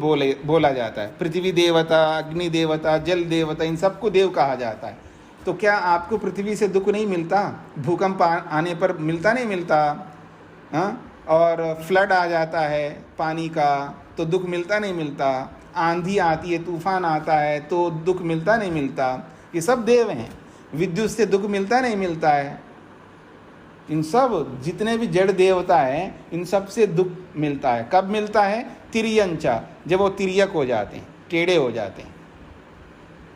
बोला जाता है। पृथ्वी देवता, अग्नि देवता, जल देवता, इन सबको देव कहा जाता है। तो क्या आपको पृथ्वी से दुख नहीं मिलता? भूकंप आने पर मिलता नहीं मिलता? और फ्लड आ जाता है पानी का तो दुख मिलता नहीं मिलता? आंधी आती है, तूफान आता है तो दुख मिलता नहीं मिलता? ये सब देव हैं। विद्युत से दुख मिलता नहीं मिलता है? इन सब जितने भी जड़ देवता हैं, इन सब से दुख मिलता है। कब मिलता है? तिर्यंचा, जब वो तिर्यक हो जाते हैं, टेढ़े हो जाते हैं।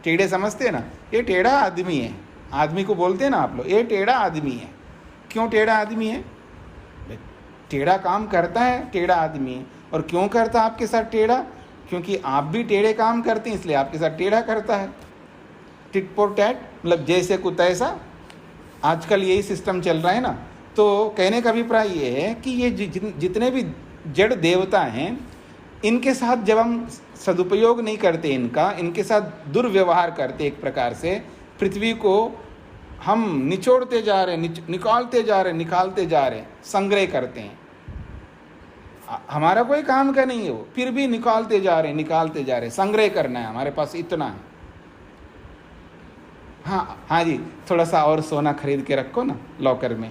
टेढ़े समझते हैं ना? ये टेढ़ा आदमी है। आदमी को बोलते हैं ना आप लोग, ये टेढ़ा आदमी है। क्यों टेढ़ा आदमी है? टेढ़ा काम करता है, टेढ़ा आदमी है। और क्यों करता है आपके साथ टेढ़ा? क्योंकि आप भी टेढ़े काम करते हैं, इसलिए आपके साथ टेढ़ा करता है। टिट फॉर टैट, मतलब जैसे को तैसा। आजकल यही सिस्टम चल रहा है ना। तो कहने का अभिप्राय ये है कि ये जितने भी जड़ देवता हैं, इनके साथ जब हम सदुपयोग नहीं करते, इनके साथ दुर्व्यवहार करते, एक प्रकार से पृथ्वी को हम निचोड़ते जा रहे, निकालते जा रहे, संग्रह करते हैं। हमारा कोई काम का नहीं है वो, फिर भी निकालते जा रहे, संग्रह करना है, हमारे पास इतना है। हाँ जी, थोड़ा सा और सोना खरीद के रखो ना लॉकर में।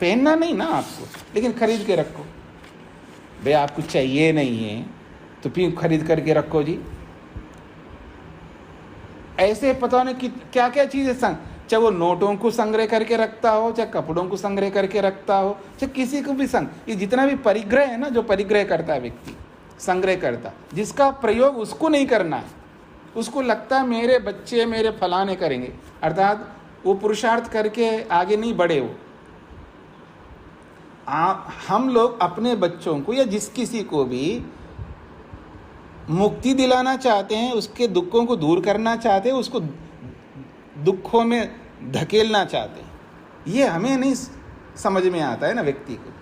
पहनना नहीं ना आपको, लेकिन खरीद के रखो। भाई आपको चाहिए नहीं है तो फिर खरीद करके रखो जी। ऐसे पता नहीं कि क्या क्या चीज़ें चाहे वो नोटों को संग्रह करके रखता हो, चाहे कपड़ों को संग्रह करके रखता हो, चाहे किसी को भी ये जितना भी परिग्रह है ना, जो परिग्रह करता है व्यक्ति, संग्रह करता, जिसका प्रयोग उसको नहीं करना है, उसको लगता है मेरे बच्चे मेरे फलाने करेंगे, अर्थात वो पुरुषार्थ करके आगे नहीं बढ़े। वो हम लोग अपने बच्चों को या जिस किसी को भी मुक्ति दिलाना चाहते हैं, उसके दुखों को दूर करना चाहते हैं, उसको दुखों में धकेलना चाहते हैं। ये हमें नहीं समझ में आता है ना व्यक्ति को।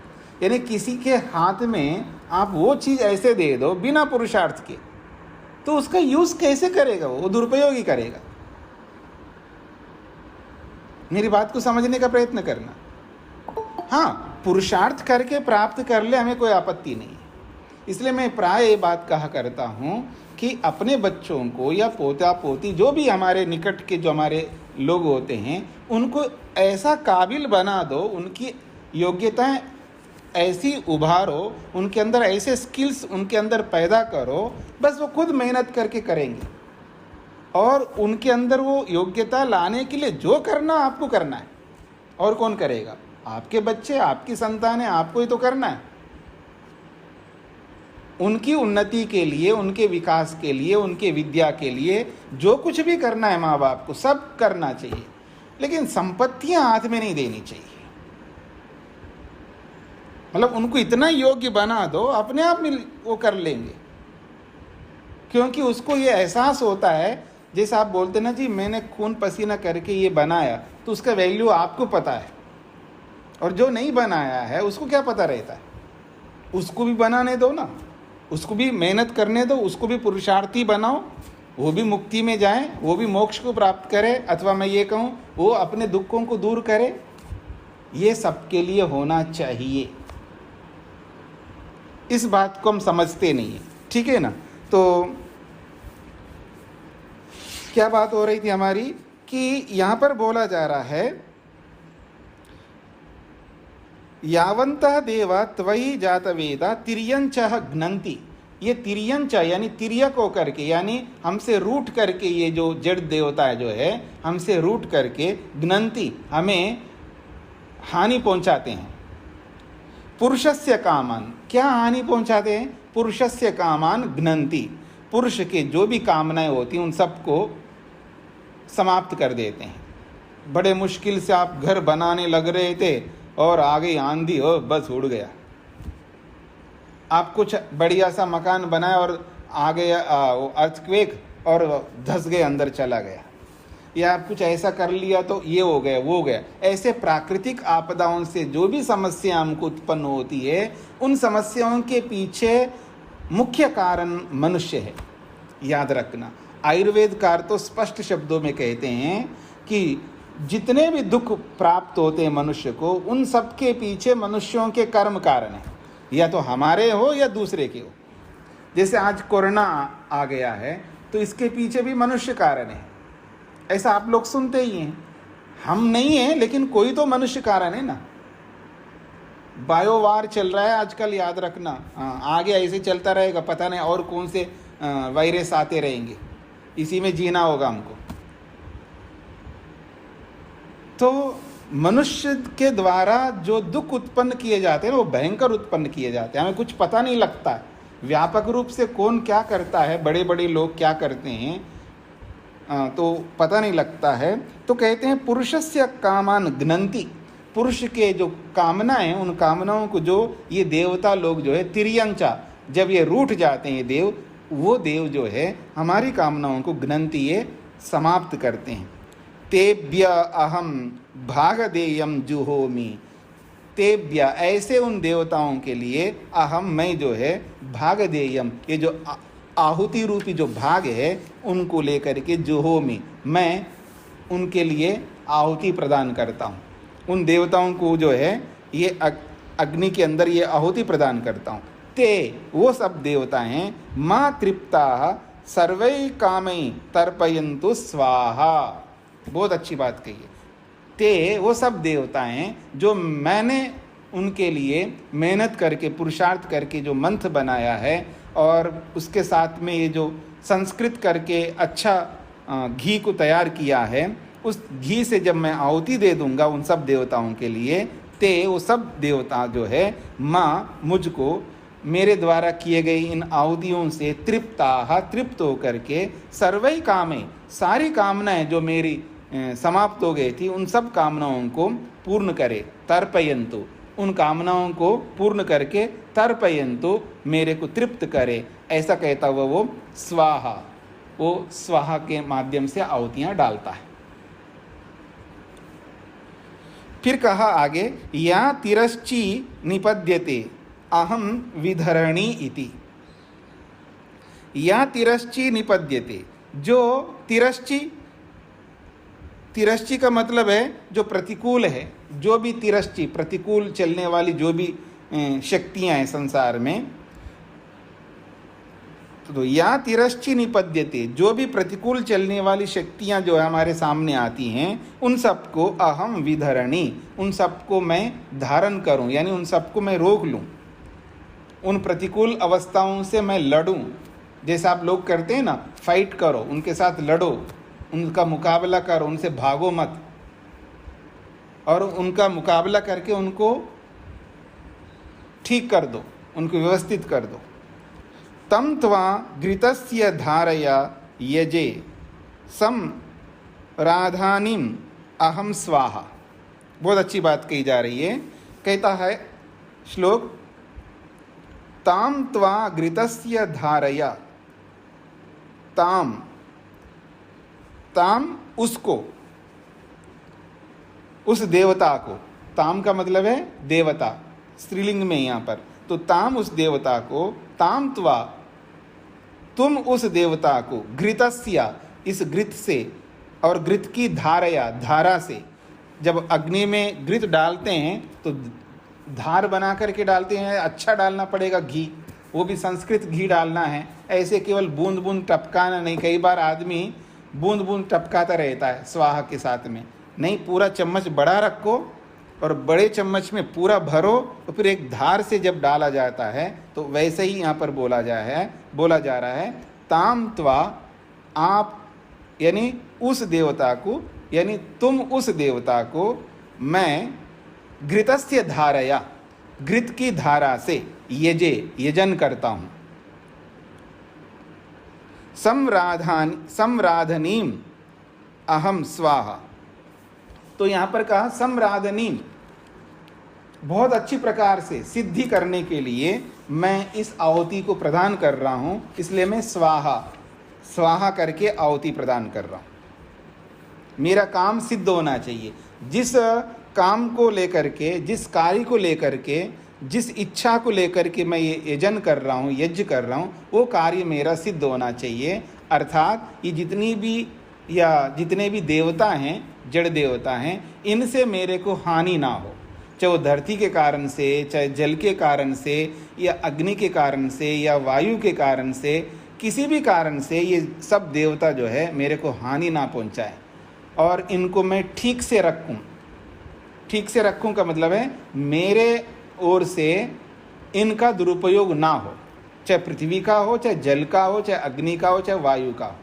यानी किसी के हाथ में आप वो चीज़ ऐसे दे दो बिना पुरुषार्थ के, तो उसका यूज़ कैसे करेगा? वो दुरुपयोग ही करेगा। मेरी बात को समझने का प्रयत्न करना। हाँ, पुरुषार्थ करके प्राप्त कर ले, हमें कोई आपत्ति नहीं है। इसलिए मैं प्राय ये बात कहा करता हूँ कि अपने बच्चों को या पोता पोती, जो भी हमारे निकट के जो हमारे लोग होते हैं, उनको ऐसा काबिल बना दो, उनकी योग्यताएं ऐसी उभारो, उनके अंदर ऐसे स्किल्स उनके अंदर पैदा करो, बस वो खुद मेहनत करके करेंगे। और उनके अंदर वो योग्यता लाने के लिए जो करना आपको करना है। और कौन करेगा? आपके बच्चे, आपकी संतान है, आपको ही तो करना है। उनकी उन्नति के लिए, उनके विकास के लिए, उनके विद्या के लिए जो कुछ भी करना है माँ बाप को, सब करना चाहिए। लेकिन संपत्तियां हाथ में नहीं देनी चाहिए। मतलब उनको इतना योग्य बना दो, अपने आप में वो कर लेंगे। क्योंकि उसको ये एहसास होता है, जैसे आप बोलते ना जी मैंने खून पसीना करके ये बनाया, तो उसका वैल्यू आपको पता है। और जो नहीं बनाया है उसको क्या पता रहता है? उसको भी बनाने दो ना, उसको भी मेहनत करने दो, उसको भी पुरुषार्थी बनाओ, वो भी मुक्ति में जाए, वो भी मोक्ष को प्राप्त करे, अथवा मैं ये कहूँ वो अपने दुखों को दूर करे, ये सबके लिए होना चाहिए। इस बात को हम समझते नहीं है, ठीक है ना। तो क्या बात हो रही थी हमारी कि यहाँ पर बोला जा रहा है यावन्तः देवा त्वयि जातवेदा तिर्यंचः घ्नन्ति। ये तिर्यंच यानी तिर्यक होकर के, यानी हमसे रूठ करके, ये जो जड़ देवता जो है हमसे रूठ करके घ्नन्ति, हमें हानि पहुंचाते हैं। पुरुषस्य कामान, क्या हानि पहुंचाते हैं? पुरुषस्य कामान घ्नन्ति, पुरुष के जो भी कामनाएं होती हैं उन सबको समाप्त कर देते हैं। बड़े मुश्किल से आप घर बनाने लग रहे थे और आ गई आंधी और बस उड़ गया। आप कुछ बढ़िया सा मकान बनाए और आ गया अर्थक्वेक और धंस गए, अंदर चला गया। या आप कुछ ऐसा कर लिया तो ये हो गया, वो हो गया। ऐसे प्राकृतिक आपदाओं से जो भी समस्या हमको उत्पन्न होती है, उन समस्याओं के पीछे मुख्य कारण मनुष्य है, याद रखना। आयुर्वेदकार तो स्पष्ट शब्दों में कहते हैं कि जितने भी दुख प्राप्त होते हैं मनुष्य को, उन सब के पीछे मनुष्यों के कर्म कारण है, या तो हमारे हो या दूसरे के हो। जैसे आज कोरोना आ गया है तो इसके पीछे भी मनुष्य कारण है, ऐसा आप लोग सुनते ही हैं। हम नहीं हैं लेकिन कोई तो मनुष्य कारण है ना। बायोवार चल रहा है आजकल, याद रखना। आगे ऐसे चलता रहेगा, पता नहीं और कौन से वायरस आते रहेंगे, इसी में जीना होगा हमको। तो मनुष्य के द्वारा जो दुख उत्पन्न किए जाते हैं वो भयंकर उत्पन्न किए जाते हैं, हमें कुछ पता नहीं लगता है व्यापक रूप से कौन क्या करता है, बड़े बड़े लोग क्या करते हैं, तो पता नहीं लगता है। तो कहते हैं पुरुषस्य कामान घ्नन्ति, पुरुष के जो कामनाएं, उन कामनाओं को जो ये देवता लोग जो है तिर्यंचा, जब ये रूठ जाते हैं ये देव, वो देव जो है हमारी कामनाओं को घ्नन्ति, ये समाप्त करते हैं। तेभ्य अहम भागदेयम जुहोमि, तेभ्य ऐसे उन देवताओं के लिए, अहम मैं जो है, भागदेयम ये जो आहुति रूपी जो भाग है उनको लेकर के जुहोमि मैं उनके लिए आहुति प्रदान करता हूँ। उन देवताओं को जो है ये अग्नि के अंदर ये आहुति प्रदान करता हूँ। ते वो सब देवता हैं, माँ तृप्ता सर्वै कामई तर्पयन्तु स्वाहा। बहुत अच्छी बात कही है। ते वो सब देवता हैं जो मैंने उनके लिए मेहनत करके, पुरुषार्थ करके जो मंत्र बनाया है और उसके साथ में ये जो संस्कृत करके अच्छा घी को तैयार किया है, उस घी से जब मैं आहुति दे दूंगा उन सब देवताओं के लिए, ते वो सब देवता जो है माँ मुझको मेरे द्वारा किए गए इन आहुतियों से तृप्त होकर के सर्वै कामे, सारी कामनाएं जो मेरी समाप्त हो गई थी उन सब कामनाओं को पूर्ण करे। तर्पयन्तु, उन कामनाओं को पूर्ण करके तर्पयन्तु मेरे को तृप्त करे, ऐसा कहता हुआ वो स्वाहा, वो स्वाहा के माध्यम से आहुतियाँ डालता है। फिर कहा आगे, या तिरश्ची निपद्यते अहम विधरणी इति। या तिरश्ची निपद्यते, जो तिरश्ची का मतलब है जो प्रतिकूल है, जो भी तिरश्ची प्रतिकूल चलने वाली जो भी शक्तियां हैं संसार में, तो या तिरश्ची निपद्यते, जो भी प्रतिकूल चलने वाली शक्तियां जो है हमारे सामने आती हैं, उन सबको अहम विधरणी, उन सबको मैं धारण करूं, यानी उन सबको मैं रोक लूं, उन प्रतिकूल अवस्थाओं से मैं लड़ूं। जैसे आप लोग करते हैं ना, फाइट करो, उनके साथ लड़ो, उनका मुकाबला करो, उनसे भागो मत, और उनका मुकाबला करके उनको ठीक कर दो, उनको व्यवस्थित कर दो। तम त्वा घृतस्य धारया यजे सम राधानीम अहम स्वाहा। बहुत अच्छी बात कही जा रही है। कहता है श्लोक, ताम त्वा घृतस्य धारया, ताम, ताम उसको, उस देवता को, ताम का मतलब है देवता, स्त्रीलिंग में यहाँ पर, तो ताम उस देवता को, ताम त्वा तुम उस देवता को घृतस्य, इस घृत से और घृत की धारया, धारा से, जब अग्नि में घृत डालते हैं तो धार बना करके डालते हैं, अच्छा डालना पड़ेगा घी, वो भी संस्कृत घी डालना है, ऐसे केवल बूंद बूंद टपकाना नहीं। कई बार आदमी बूंद बूंद टपकाता रहता है स्वाहा के साथ में, नहीं, पूरा चम्मच बड़ा रखो और बड़े चम्मच में पूरा भरो, तो फिर एक धार से जब डाला जाता है तो वैसे ही यहाँ पर बोला जा रहा है ताम त्वा, आप यानी उस देवता को, यानी तुम उस देवता को मैं घृतस्य धारया, घृत की धारा से यजन करता हूँ। संराधनीम अहम स्वाहा, तो यहाँ पर कहा संराधनीम, बहुत अच्छी प्रकार से सिद्धि करने के लिए मैं इस आहुति को प्रदान कर रहा हूँ, इसलिए मैं स्वाहा करके आहुति प्रदान कर रहा हूँ। मेरा काम सिद्ध होना चाहिए। जिस काम को लेकर के, जिस कार्य को लेकर के, जिस इच्छा को लेकर के मैं ये यजन कर रहा हूँ, यज्ञ कर रहा हूँ, वो कार्य मेरा सिद्ध होना चाहिए। अर्थात ये जितने भी देवता हैं, जड़ देवता हैं, इनसे मेरे को हानि ना हो, चाहे वो धरती के कारण से, चाहे जल के कारण से, या अग्नि के कारण से, या वायु के कारण से, किसी भी कारण से ये सब देवता जो है मेरे को हानि ना पहुंचाए, और इनको मैं ठीक से रखूं। ठीक से रखूं का मतलब है मेरे ओर से इनका दुरुपयोग ना हो, चाहे पृथ्वी का हो, चाहे जल का हो, चाहे अग्नि का हो, चाहे वायु का हो,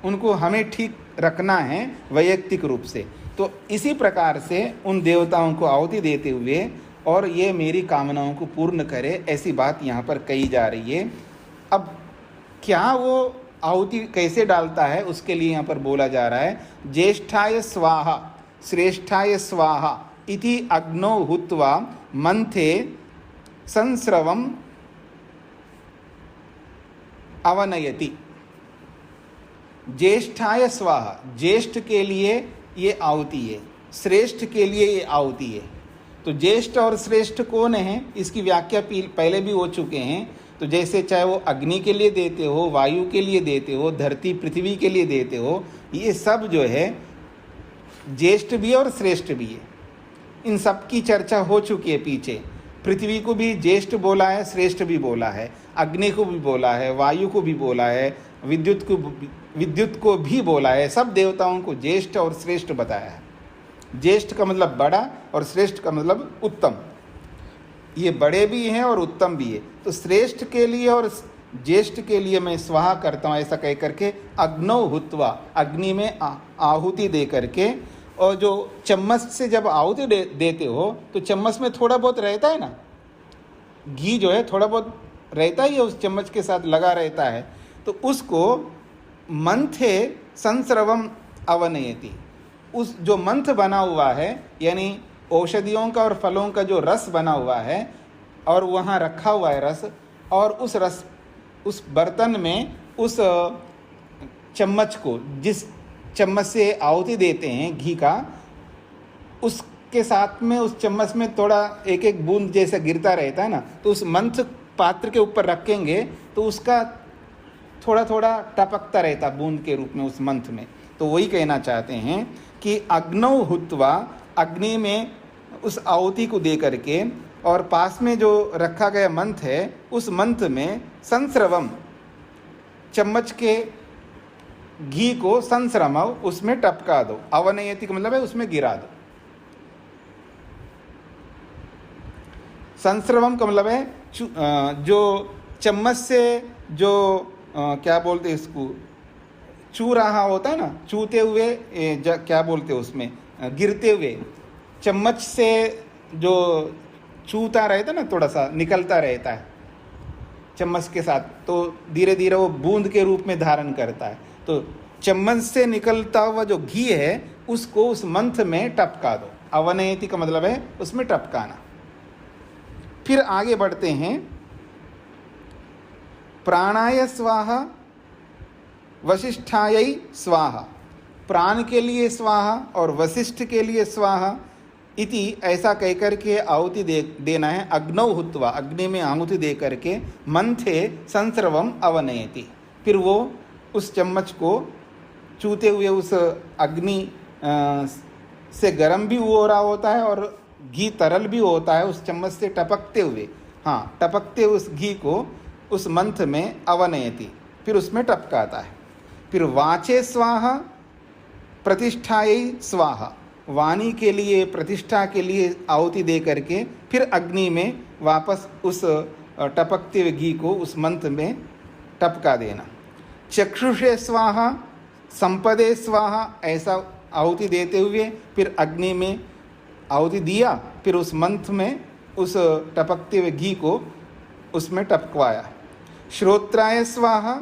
उनको हमें ठीक रखना है वैयक्तिक रूप से। तो इसी प्रकार से उन देवताओं को आहुति देते हुए और ये मेरी कामनाओं को पूर्ण करे, ऐसी बात यहाँ पर कही जा रही है। अब क्या वो आहुति कैसे डालता है, उसके लिए यहाँ पर बोला जा रहा है ज्येष्ठाय स्वाहा श्रेष्ठाय स्वाहा इति अग्नौ हुत्वा मंथे संस्रवम अवनयति। ज्येष्ठाय स्वाहा, ज्येष्ठ के लिए ये आहुति है, श्रेष्ठ के लिए ये आहुति है। तो ज्येष्ठ और श्रेष्ठ कौन है, इसकी व्याख्या पहले भी हो चुके हैं। तो जैसे चाहे वो अग्नि के लिए देते हो, वायु के लिए देते हो, धरती पृथ्वी के लिए देते हो, ये सब जो है ज्येष्ठ भी है और श्रेष्ठ भी है। इन सब की चर्चा हो चुकी है पीछे। पृथ्वी को भी ज्येष्ठ बोला है, श्रेष्ठ भी बोला है, अग्नि को भी बोला है, वायु को भी बोला है, विद्युत को भी बोला है। सब देवताओं को ज्येष्ठ और श्रेष्ठ बताया है। ज्येष्ठ का मतलब बड़ा और श्रेष्ठ का मतलब उत्तम। ये बड़े भी हैं और उत्तम भी है। तो श्रेष्ठ के लिए और ज्येष्ठ के लिए मैं स्वाहा करता हूँ, ऐसा कह करके अग्नौ हुत्वा, अग्नि में आहुति दे करके। और जो चम्मच से जब आहुति देते हो तो चम्मच में थोड़ा बहुत रहता है ना, घी जो है थोड़ा बहुत रहता ही है, उस चम्मच के साथ लगा रहता है। तो उसको मंथे संस्रवम अवनयति, उस जो मंथ बना हुआ है, यानी औषधियों का और फलों का जो रस बना हुआ है और वहाँ रखा हुआ है रस, और उस रस, उस बर्तन में उस चम्मच को, जिस चम्मच से आहुति देते हैं घी का, उसके साथ में उस चम्मच में थोड़ा एक एक बूंद जैसा गिरता रहता है ना, तो उस मंथ पात्र के ऊपर रखेंगे तो उसका थोड़ा थोड़ा टपकता रहता बूंद के रूप में उस मंथ में। तो वही कहना चाहते हैं कि अग्नौ हुत्वा, अग्नि में उस आहुति को दे करके, और पास में जो रखा गया मंथ है उस मंथ में संस्रवम, चम्मच के घी को संस्रमव, उसमें टपका दो। अवनयति का मतलब है उसमें गिरा दो। संस्रवम का मतलब है जो चम्मच से जो क्या बोलते हैं इसको, चू रहा होता है ना, चूते हुए क्या बोलते हैं उसमें, गिरते हुए चम्मच से जो चूता रहता है ना, थोड़ा सा निकलता रहता है चम्मच के साथ, तो धीरे धीरे वो बूंद के रूप में धारण करता है। तो चम्मच से निकलता हुआ जो घी है उसको उस मंथ में टपका दो। अवनयति का मतलब है उसमें टपकाना। फिर आगे बढ़ते हैं, प्राणाय स्वाहा वशिष्ठाय स्वाहा, प्राण के लिए स्वाहा और वशिष्ठ के लिए स्वाहा। इति ऐसा कहकर के आहुति देना है। अग्नौ हुत्वा, अग्नि में आहुति दे करके मंथे संस्रवम अवनयति, फिर वो उस चम्मच को चूते हुए उस अग्नि से गर्म भी हो रहा होता है और घी तरल भी होता है, उस चम्मच से टपकते हुए, हाँ टपकते उस घी को उस मंथ में अवनयति, फिर उसमें टपकाता है। फिर वाचे स्वाहा प्रतिष्ठायै स्वाहा, वाणी के लिए प्रतिष्ठा के लिए आहुति दे करके फिर अग्नि में वापस उस टपकते हुए घी को उस मंत्र में टपका देना। चक्षुषे स्वाहा संपदे स्वाहा, ऐसा आहुति देते हुए फिर अग्नि में आहुति दिया, फिर उस मंत्र में उस टपकते हुए घी को उसमें टपकवाया। श्रोत्राय स्वाहा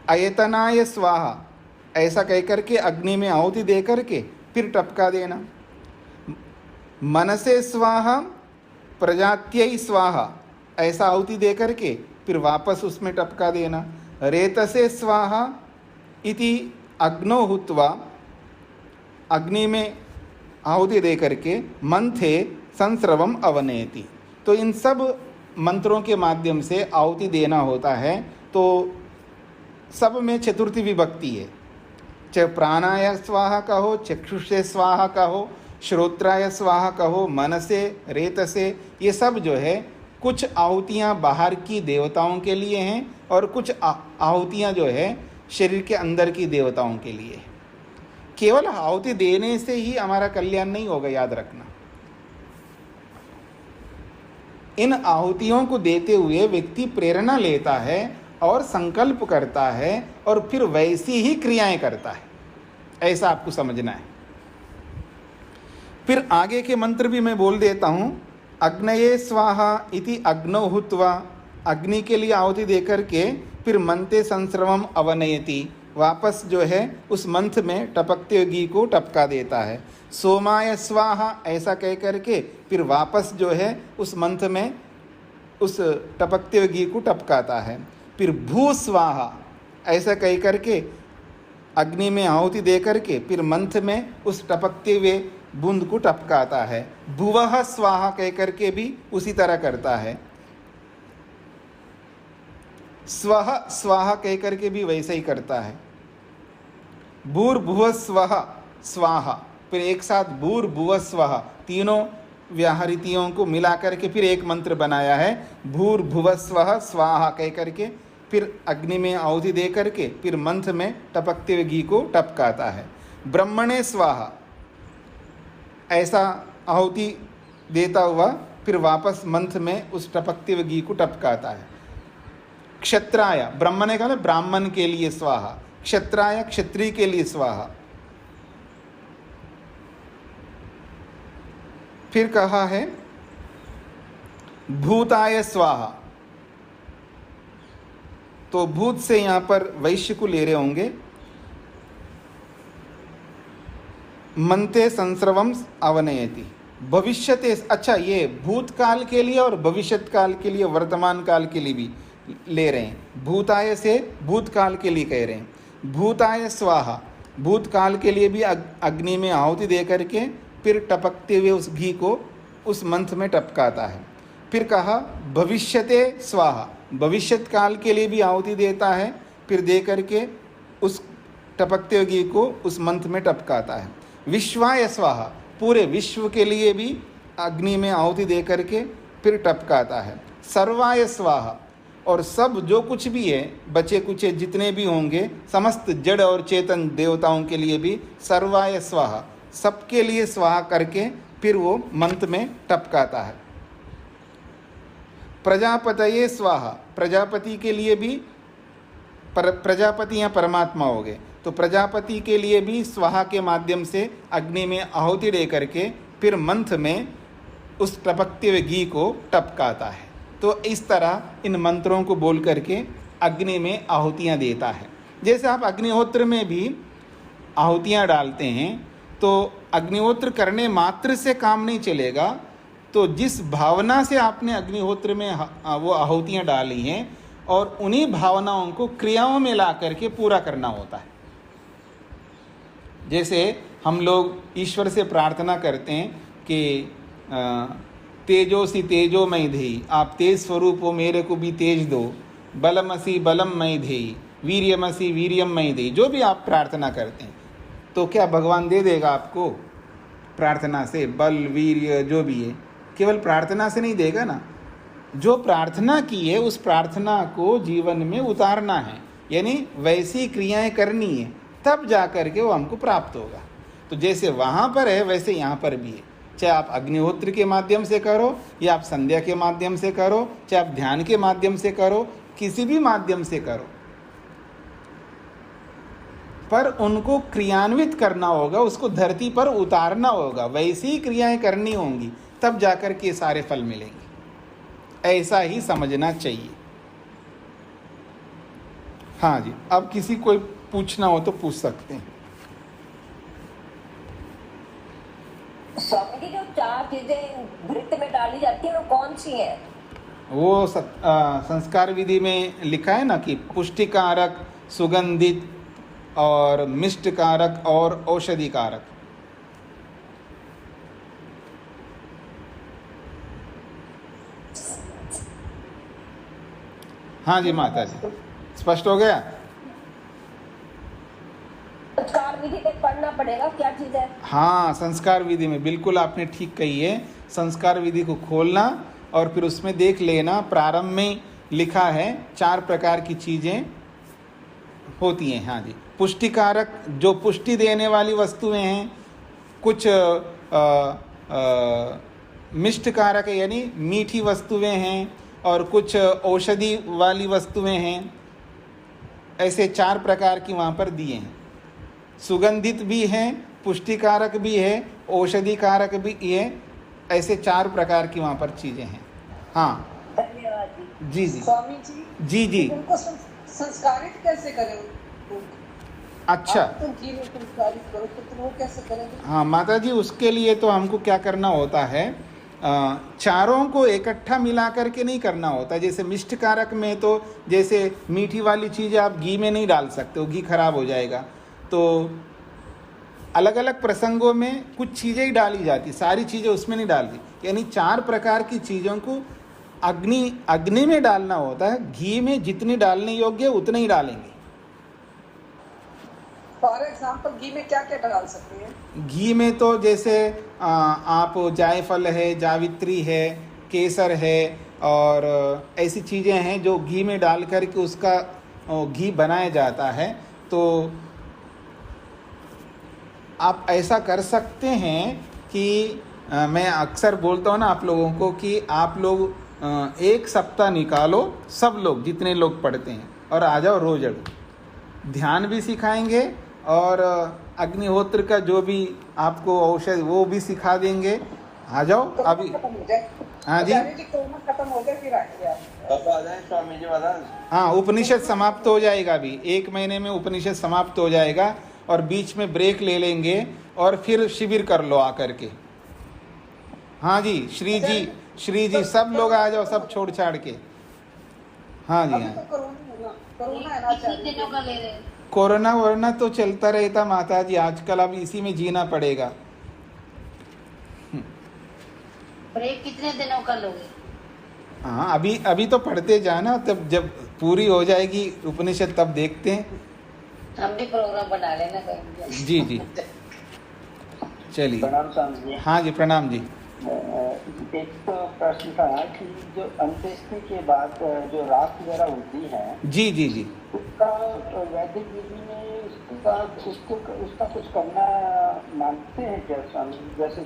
अयतनाय स्वाहा, ऐसा कहकर के अग्नि में आहुति दे करके फिर टपका देना। मनसे स्वाहा प्रजात्यै स्वाहा, ऐसा आहुति दे करके फिर वापस उसमें टपका देना। रेतसे स्वाहा इति अग्नो हुत्वा, अग्नि में आहुति दे करके मंथे संस्रवम अवनयति। तो इन सब मंत्रों के माध्यम से आहुति देना होता है। तो सब में चतुर्थी विभक्ति है, चाहे प्राणाय स्वाहा कहो, चक्षुषे स्वाहा कहो, श्रोत्राय स्वाहा कहो, मनसे, रेतसे, ये सब जो है कुछ आहुतियाँ बाहर की देवताओं के लिए हैं और कुछ आहुतियाँ जो है शरीर के अंदर की देवताओं के लिए। केवल आहुति देने से ही हमारा कल्याण नहीं होगा, याद रखना। इन आहुतियों को देते हुए व्यक्ति प्रेरणा लेता है और संकल्प करता है और फिर वैसी ही क्रियाएं करता है, ऐसा आपको समझना है। फिर आगे के मंत्र भी मैं बोल देता हूँ। अग्नये स्वाहा इति अग्नौ हुत्वा, अग्नि के लिए आहुति देकर के फिर मंते संस्रवम अवनयति, वापस जो है उस मंथ में टपकते हुए घी को टपका देता है। सोमाय स्वाहा, ऐसा कह करके फिर वापस जो है उस मंथ में उस टपकते हुए घी को टपकाता है। फिर भू स्वाहा, ऐसा कह करके अग्नि में आहुति दे करके फिर मंथ में उस टपकते हुए बूंद को टपकाता है। भुवः स्वाहा कह करके भी उसी तरह करता है। स्वः स्वाहा कह करके भी वैसे ही करता है। भूर्भुवः स्वः स्वाहा, फिर एक साथ भूर्भुवः स्वः, तीनों व्याहृतियों को मिला करके फिर एक मंत्र बनाया है। भूर्भुवः स्वः स्वाहा कह करके फिर अग्नि में आहुति दे करके फिर मंथ में टपकते हुए घी को टपकाता है। ब्रह्मणे स्वाहा, ऐसा आहुति देता हुआ फिर वापस मंथ में उस टपकते हुए घी को टपकाता है। क्षत्राय, ब्रह्म ने कहा ब्राह्मण के लिए स्वाहा, क्षत्राय क्षत्रिय के लिए स्वाहा। फिर कहा है भूताय स्वाहा, तो भूत से यहां पर वैश्य को ले रहे होंगे। मंते संस्रवम अवनयति, भविष्यते, अच्छा ये भूतकाल के लिए और भविष्यत काल के लिए, वर्तमान काल के लिए भी ले रहे हैं। भूताय से भूतकाल के लिए कह रहे हैं। भूताय स्वाहा, भूतकाल के लिए भी अग्नि में आहुति दे करके फिर टपकते हुए उस घी को उस मंथ में टपकाता है। फिर कहा भविष्यते स्वाहा, भविष्यत काल के लिए भी आहुति देता है, फिर दे करके उस टपकते हुए घी को उस मंथ में टपकाता है। विश्वाय स्वाहा, पूरे विश्व के लिए भी अग्नि में आहुति दे करके फिर टपकाता है। सर्वाय स्वाहा, और सब जो कुछ भी है बचे कुचे जितने भी होंगे समस्त जड़ और चेतन देवताओं के लिए भी सर्वाय स्वाहा, सबके लिए स्वाहा करके फिर वो मंत्र में टपकाता है। प्रजापतये स्वाहा, प्रजापति के लिए भी, प्रजापति यहाँ परमात्मा हो गए, तो प्रजापति के लिए भी स्वाहा के माध्यम से अग्नि में आहुति दे करके फिर मंथ में उस टपकते हुए घी को टपकाता है। तो इस तरह इन मंत्रों को बोल करके अग्नि में आहुतियाँ देता है। जैसे आप अग्निहोत्र में भी आहुतियाँ डालते हैं, तो अग्निहोत्र करने मात्र से काम नहीं चलेगा, तो जिस भावना से आपने अग्निहोत्र में वो आहुतियाँ डाली हैं और उन्हीं भावनाओं को क्रियाओं में ला करके पूरा करना होता है। जैसे हम लोग ईश्वर से प्रार्थना करते हैं कि तेजोसी तेजोमय धेयी, आप तेज स्वरूप हो, मेरे को भी तेज दो। बलमसी बलममय धेयी, वीर्यमसी वीर्यमय धेयी, जो भी आप प्रार्थना करते हैं तो क्या भगवान दे देगा आपको प्रार्थना से? बल वीर्य जो भी है, केवल प्रार्थना से नहीं देगा ना। जो प्रार्थना की है उस प्रार्थना को जीवन में उतारना है, यानी वैसी क्रियाएं करनी है, तब जा कर के वो हमको प्राप्त होगा। तो जैसे वहाँ पर है वैसे यहाँ पर भी है। चाहे आप अग्निहोत्र के माध्यम से करो, या आप संध्या के माध्यम से करो, चाहे आप ध्यान के माध्यम से करो, किसी भी माध्यम से करो, पर उनको क्रियान्वित करना होगा, उसको धरती पर उतारना होगा। वैसी ही क्रियाएं करनी होंगी, तब जाकर के सारे फल मिलेंगे। ऐसा ही समझना चाहिए। हाँ जी, अब किसी कोई पूछना हो तो पूछ सकते हैं। स्वामी जी, जो 4 चीजें नृत्य में डाली जाती हैं वो कौन सी हैं? वो संस्कार विधि में लिखा है ना कि पुष्टि कारक, सुगंधित और मिष्ट कारक और औषधि कारक। हाँ जी माता जी, स्पष्ट हो गया? संस्कार विधि में पढ़ना पड़ेगा, क्या चीज है? हाँ, संस्कार विधि में बिल्कुल आपने ठीक कही है। संस्कार विधि को खोलना और फिर उसमें देख लेना, प्रारंभ में लिखा है 4 प्रकार की चीज़ें होती हैं। हाँ जी, पुष्टि कारक, जो पुष्टि देने वाली वस्तुएं हैं, कुछ मिष्ट कारक है यानी मीठी वस्तुएं हैं, और कुछ औषधि वाली वस्तुएं हैं। ऐसे 4 प्रकार की वहाँ पर दिए हैं। सुगंधित भी हैं, पुष्टिकारक भी है, औषधि कारक भी है। ऐसे 4 प्रकार की वहाँ पर चीज़ें हैं। हाँ धन्यवाद जी जी स्वामी जी, जी जी। उनको संस्कारित कैसे करें? अच्छा, तुम घी में संस्कारित करो तो तुम वो कैसे करेंगे? हाँ माता जी, उसके लिए तो हमको क्या करना होता है, चारों को इकट्ठा मिला करके नहीं करना होता। जैसे मिष्ट कारक में तो जैसे मीठी वाली चीज़ें आप घी में नहीं डाल सकते, वो घी खराब हो जाएगा। तो अलग अलग प्रसंगों में कुछ चीज़ें ही डाली जाती, सारी चीज़ें उसमें नहीं डालती। यानी 4 प्रकार की चीज़ों को अग्नि में डालना होता है। घी में जितनी डालने योग्य उतने ही डालेंगे। फॉर एग्जाम्पल घी में क्या क्या डाल सकते हैं? घी में तो जैसे आप जायफल है, जावित्री है, केसर है, और ऐसी चीज़ें हैं जो घी में डाल करके उसका घी बनाया जाता है। तो आप ऐसा कर सकते हैं कि मैं अक्सर बोलता हूँ ना आप लोगों को कि आप लोग 1 सप्ताह निकालो, सब लोग जितने लोग पढ़ते हैं, और आ जाओ रोज। ध्यान भी सिखाएंगे और अग्निहोत्र का जो भी आपको औषध वो भी सिखा देंगे। आ जाओ अभी। हाँ जी, कोरोना खत्म हो गया फिर आएंगे आप। आ जाए स्वामी जी महाराज। हाँ, उपनिषद समाप्त हो जाएगा अभी 1 महीने में, उपनिषद समाप्त हो जाएगा, और बीच में ब्रेक ले लेंगे और फिर शिविर कर लो आकर के। हाँ जी, श्री जी सब लोग आ जाओ, सब छोड़ छाड़ के। हाँ जी, अभी हाँ, तो कोरोना है ना, कितने दिनों का ले रहे हैं? कोरोना वोरोना तो चलता रहता माता जी, आजकल अब इसी में जीना पड़ेगा। ब्रेक कितने दिनों का लोगे? हाँ, अभी तो पढ़ते जाना, तब जब पूरी हो जाएगी उपनिषद तब देखते हैं। हम भी प्रोग्राम बना लेना कहीं। जी जी, चलिए। प्रणाम स्वामी जी। हाँ जी, प्रणाम जी। एक तो प्रश्न था कि जो अंत्येष्टि के बाद जो राख वगैरह होती है, जी जी जी, उसका वैदिक विधि में उसका कुछ करना मानते हैं क्या स्वामी? जैसे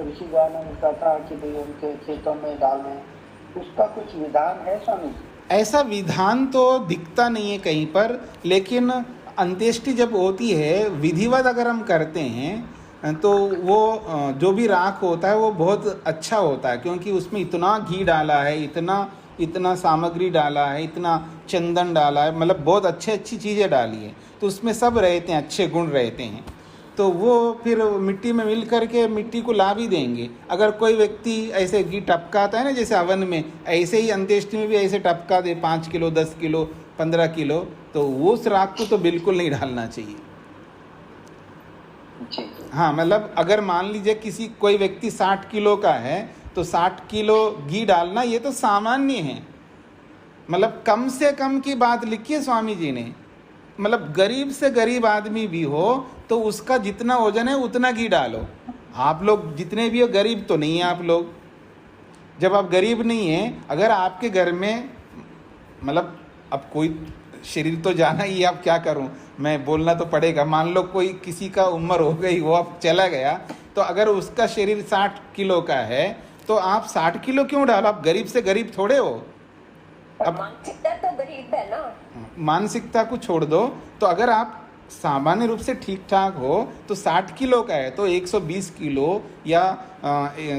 ऋषिगण ने कहा कि भाई उनके खेतों में डालें, उसका कुछ विधान है स्वामी जी? ऐसा विधान तो दिखता नहीं है कहीं पर, लेकिन अंत्येष्टि जब होती है विधिवत अगर हम करते हैं तो वो जो भी राख होता है वो बहुत अच्छा होता है, क्योंकि उसमें इतना घी डाला है, इतना सामग्री डाला है, इतना चंदन डाला है, मतलब बहुत अच्छी चीज़ें डाली है, तो उसमें सब रहते हैं, अच्छे गुण रहते हैं। तो वो फिर मिट्टी में मिल करके मिट्टी को ला भी देंगे। अगर कोई व्यक्ति ऐसे घी टपकाता है ना, जैसे अवन में, ऐसे ही अंत्येष्टि में भी ऐसे टपका दे 5 किलो, 10 किलो, 15 किलो, तो उस राख को तो बिल्कुल नहीं डालना चाहिए। हाँ, मतलब अगर मान लीजिए किसी कोई व्यक्ति 60 किलो का है तो 60 किलो घी डालना ये तो सामान्य है, मतलब कम से कम की बात लिखी है स्वामी जी ने। मतलब गरीब से गरीब आदमी भी हो तो उसका जितना वजन है उतना घी डालो। आप लोग जितने भी हो, गरीब तो नहीं है आप लोग। जब आप गरीब नहीं हैं, अगर आपके घर में मतलब अब कोई शरीर तो जाना ही है, अब क्या करूं, मैं बोलना तो पड़ेगा। मान लो कोई किसी का उम्र हो गई, वो अब चला गया, तो अगर उसका शरीर 60 किलो का है तो आप 60 किलो क्यों डालो? आप गरीब से गरीब थोड़े हो। अब मानसिकता तो गरीब है ना। मानसिकता को छोड़ दो, तो अगर आप सामान्य रूप से ठीक ठाक हो तो 60 किलो का है तो 120 किलो या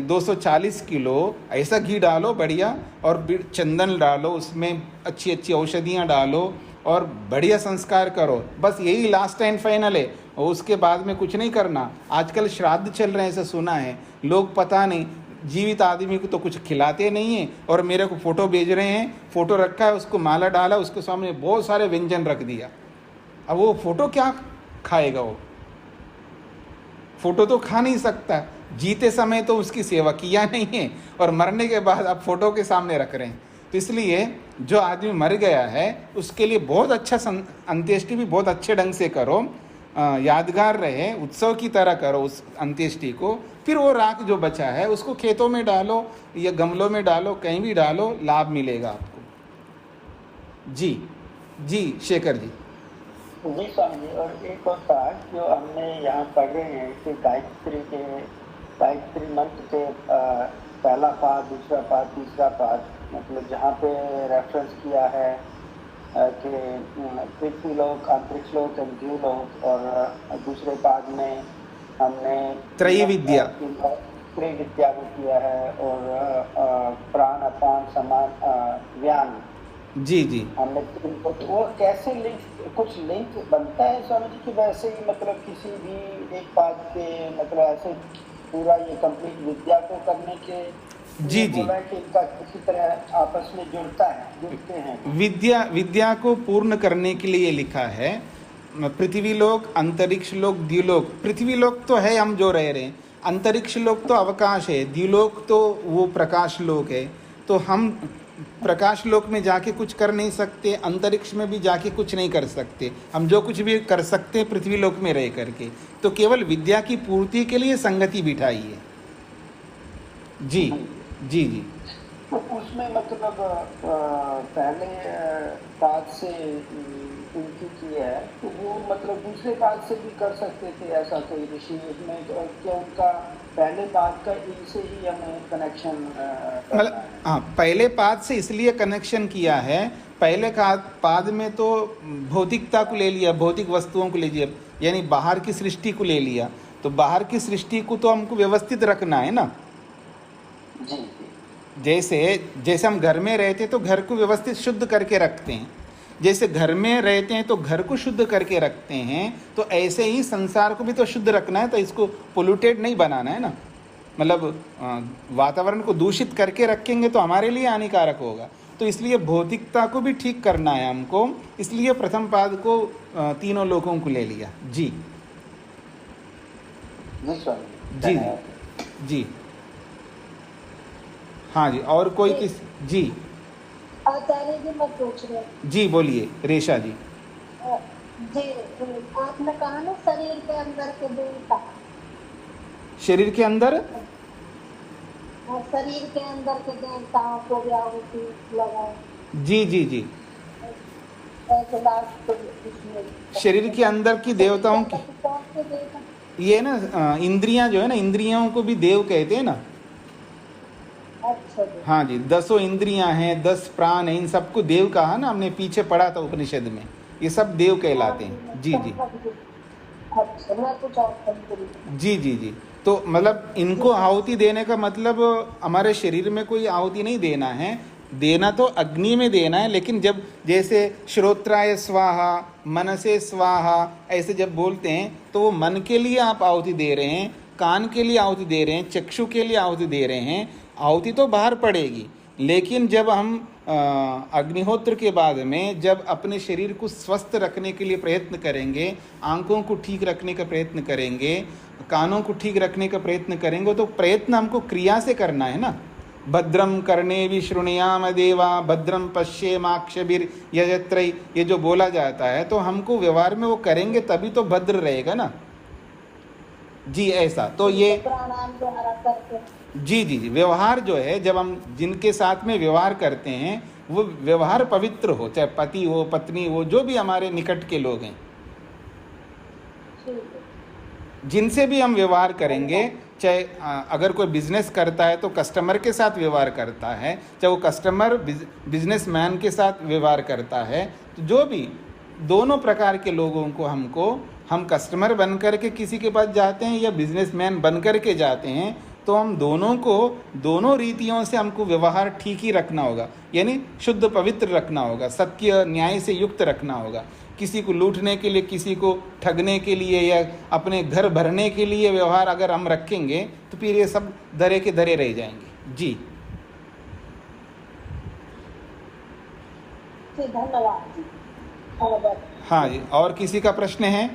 240 किलो ऐसा घी डालो बढ़िया, और चंदन डालो, उसमें अच्छी अच्छी औषधियाँ डालो और बढ़िया संस्कार करो। बस यही लास्ट एंड फाइनल है, और उसके बाद में कुछ नहीं करना। आजकल श्राद्ध चल रहे हैं, ऐसा सुना है। लोग पता नहीं जीवित आदमी को तो कुछ खिलाते नहीं हैं, और मेरे को फ़ोटो भेज रहे हैं, फ़ोटो रखा है, उसको माला डाला, उसके सामने बहुत सारे व्यंजन रख दिया। अब वो फ़ोटो क्या खाएगा? वो फ़ोटो तो खा नहीं सकता। जीते समय तो उसकी सेवा किया नहीं है, और मरने के बाद आप फ़ोटो के सामने रख रहे हैं। तो इसलिए जो आदमी मर गया है उसके लिए बहुत अच्छा अंत्येष्टि भी बहुत अच्छे ढंग से करो, यादगार रहे, उत्सव की तरह करो उस अंत्येष्टि को। फिर वो राख जो बचा है उसको खेतों में डालो या गमलों में डालो, कहीं भी डालो, लाभ मिलेगा आपको। जी जी शेखर जी। जी स्वामी जी, और एक और बात जो हमने यहाँ पढ़ रहे हैं कि गायत्री मंत्र के पहला पाद, दूसरा पाद, तीसरा पाद, मतलब जहाँ पे रेफरेंस किया है कि पृथ्वी लोक, अंतरिक्ष लोक, जीव लोक, और दूसरे पाद में हमने त्रयी विद्या को किया है, और प्राण, अपान, समान, व्यान, जी जी हमने वो कैसे लिंक, कुछ लिंक बनता है स्वामी जी की? वैसे ही मतलब किसी भी एक बात के मतलब ऐसे पूरा ये कंप्लीट विद्या को करने के जी जी कि इनका किसी तरह आपस में जुड़ते हैं। विद्या को पूर्ण करने के लिए लिखा है। पृथ्वी लोक, अंतरिक्ष लोक, द्युलोक। पृथ्वी लोक तो है हम जो रह रहे हैं, अंतरिक्ष लोक तो अवकाश है, द्युलोक तो वो प्रकाश लोक है। तो हम प्रकाश लोक में जाके कुछ कर नहीं सकते, अंतरिक्ष में भी जाके कुछ नहीं कर सकते। हम जो कुछ भी कर सकते हैं पृथ्वी लोक में रह करके। तो केवल विद्या की पूर्ति के लिए संगति बिठाई है। जी जी जी। तो उसमें मतलब पहले पाद से उनकी की है, तो वो मतलब दूसरे पाद से भी कर सकते थे ऐसा कोई ऋषि उसमें? तो क्या उनका पहले पाद का इनसे ही हमें कनेक्शन मतलब हाँ, पहले पाद से इसलिए कनेक्शन किया है, पहले का पाद में तो भौतिकता को ले लिया, भौतिक वस्तुओं को ले लिया, यानी बाहर की सृष्टि को ले लिया। तो बाहर की सृष्टि को तो हमको व्यवस्थित रखना है ना। जी। जैसे हम घर में रहते तो घर को व्यवस्थित शुद्ध करके रखते हैं, जैसे घर में रहते हैं तो घर को शुद्ध करके रखते हैं, तो ऐसे ही संसार को भी तो शुद्ध रखना है। तो इसको पोल्यूटेड नहीं बनाना है ना, मतलब वातावरण को दूषित करके रखेंगे तो हमारे लिए हानिकारक होगा। तो इसलिए भौतिकता को भी ठीक करना है हमको, इसलिए प्रथम पाद को तीनों लोगों को ले लिया। जी जी जी। हाँ जी, और कोई किस? जी आचार्य जी मैं पूछ रही हूँ। जी बोलिए रेशा जी। जी आपने कहा ना शरीर के अंदर के देवता, शरीर के अंदर, और शरीर के अंदर के देवताओं को भी आहुति लगाओ। जी जी जी। शरीर के अंदर की देवताओं की ये ना इंद्रियां जो है ना, इंद्रियों को भी देव कहते हैं ना। अच्छा। हाँ जी, 10 इंद्रियां हैं, 10 प्राण हैं, इन सबको देव कहा ना, हमने पीछे पढ़ा था उपनिषद में। ये सब देव कहलाते हैं। जी जी जी जी जी। तो मतलब इनको आहुति देने का मतलब हमारे शरीर में कोई आहुति नहीं देना है, देना तो अग्नि में देना है। लेकिन जब जैसे श्रोत्राय स्वाहा, मनसे स्वाहा ऐसे जब बोलते हैं तो वो मन के लिए आप आहुति दे रहे हैं, कान के लिए आहुति दे रहे हैं, चक्षु के लिए आहुति दे रहे हैं। आहुति तो बाहर पड़ेगी, लेकिन जब हम अग्निहोत्र के बाद में जब अपने शरीर को स्वस्थ रखने के लिए प्रयत्न करेंगे, आंखों को ठीक रखने का प्रयत्न करेंगे, कानों को ठीक रखने का प्रयत्न करेंगे, तो प्रयत्न हमको क्रिया से करना है ना। भद्रम कर्णे विशृणुयाम देवा भद्रम पश्येमाक्षभिर यजत्रै, ये जो बोला जाता है तो हमको व्यवहार में वो करेंगे तभी तो भद्र रहेगा ना जी। ऐसा तो ये प्राणायाम द्वारा करके जी जी जी व्यवहार जो है, जब हम जिनके साथ में व्यवहार करते हैं वो व्यवहार पवित्र हो, चाहे पति हो पत्नी हो, जो भी हमारे निकट के लोग हैं, ठीक है। जिनसे भी हम व्यवहार करेंगे, चाहे अगर कोई बिजनेस करता है तो कस्टमर के साथ व्यवहार करता है, चाहे वो कस्टमर बिजनेसमैन के साथ व्यवहार करता है, तो जो भी दोनों प्रकार के लोगों को हम कस्टमर बन कर के किसी के पास जाते हैं या बिजनेसमैन बन कर के जाते हैं, तो हम दोनों को दोनों रीतियों से हमको व्यवहार ठीक ही रखना होगा, यानी शुद्ध पवित्र रखना होगा, सत्य न्याय से युक्त रखना होगा। किसी को लूटने के लिए, किसी को ठगने के लिए या अपने घर भरने के लिए व्यवहार अगर हम रखेंगे तो फिर ये सब धरे के धरे रह जाएंगे जी। धन्यवाद जी। हाँ हाँ जी, और किसी का प्रश्न है?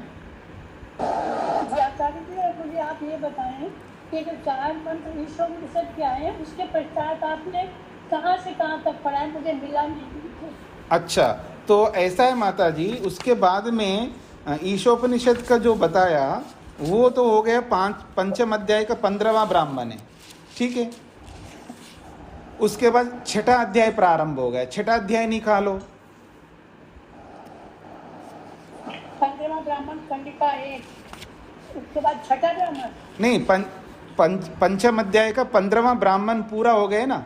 जी आचार्य जी, मुझे आप ये बताएं कि जो 4 मंत्र ईशोपनिषद के आए हैं उसके पश्चात आपने कहाँ से कहाँ तक पढ़ा है, मुझे मिला नहीं। अच्छा, तो ऐसा है माता जी, उसके बाद में ईशोपनिषद का जो बताया वो तो हो गया पंचम अध्याय का 15वां ब्राह्मण है, ठीक है। उसके बाद 6ठा अध्याय प्रारंभ हो गया, 6ठा अध्याय निकालो। 15वां ब्राह्मण कंडिका 1, उसके बाद 6ठा ब्राह्मण नहीं, पंचम अध्याय का 15वां ब्राह्मण पूरा हो गया ना।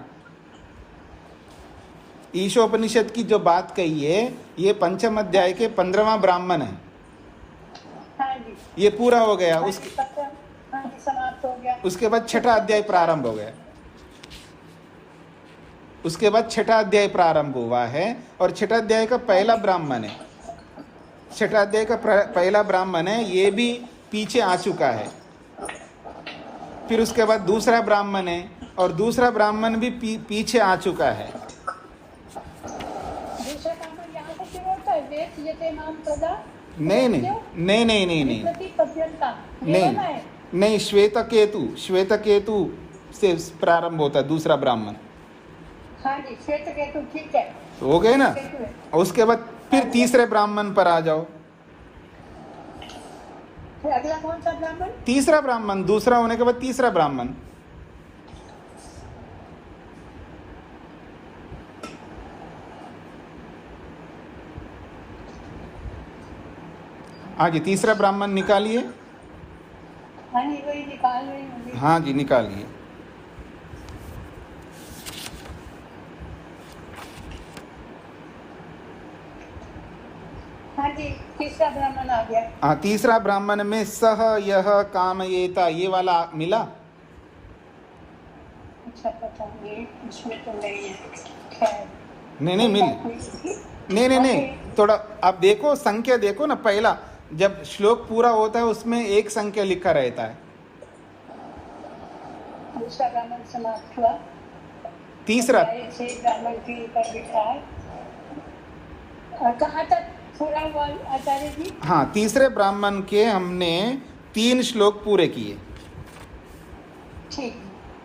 ईशोपनिषद की जो बात कही है ये पंचम अध्याय के 15वां ब्राह्मण है। हाँ जी, ये पूरा हो गया। हाँ जी, समाप्त हो गया। उसके बाद 6ठा अध्याय प्रारंभ हो गया। उसके बाद 6ठा अध्याय प्रारंभ हुआ है और 6ठा अध्याय का पहला ब्राह्मण है। 6ठा अध्याय का पहला ब्राह्मण है, ये भी पीछे आ चुका है। फिर उसके बाद दूसरा ब्राह्मण है और दूसरा ब्राह्मण भी पीछे आ चुका है। दूसरा ब्राह्मण यहाँ से शुरू होता है, वेद यते नाम प्रदा। नहीं नहीं नहीं नहीं नहीं नहीं नहीं नहीं, श्वेत केतु से प्रारंभ होता है दूसरा ब्राह्मण। हाँ जी, श्वेत केतु, ठीक है, तो हो गए ना। केतु है। उसके बाद फिर तीसरे ब्राह्मण पर आ जाओ। फिर अगला कौन सा ब्राह्मण? तीसरा ब्राह्मण, दूसरा होने के बाद तीसरा ब्राह्मण। हाँ जी, तीसरा ब्राह्मण निकालिए। हाँ जी, वही निकाल रही हूँ। हाँ जी, निकालिए। हाँ जी, तीसरा ब्राह्मण आ गया। हाँ, तीसरा ब्राह्मण में सह यह कामयेता ये वाला मिला। अच्छा, पता नहीं, इसमें तो नहीं है। खैर, नहीं नहीं मिल नहीं नहीं नहीं, थोड़ा आप देखो, संख्या देखो ना। पहला जब श्लोक पूरा होता है उसमें एक संख्या लिखा रहता है। दूसरा ब्राह्मण समाप्त हुआ। तीसरा से ब्राह्मण के ऊपर लिखा है। कहाँ तक पूरा हुआ आचार्य जी? हाँ, तीसरे ब्राह्मण के हमने 3 श्लोक पूरे किए। ठीक,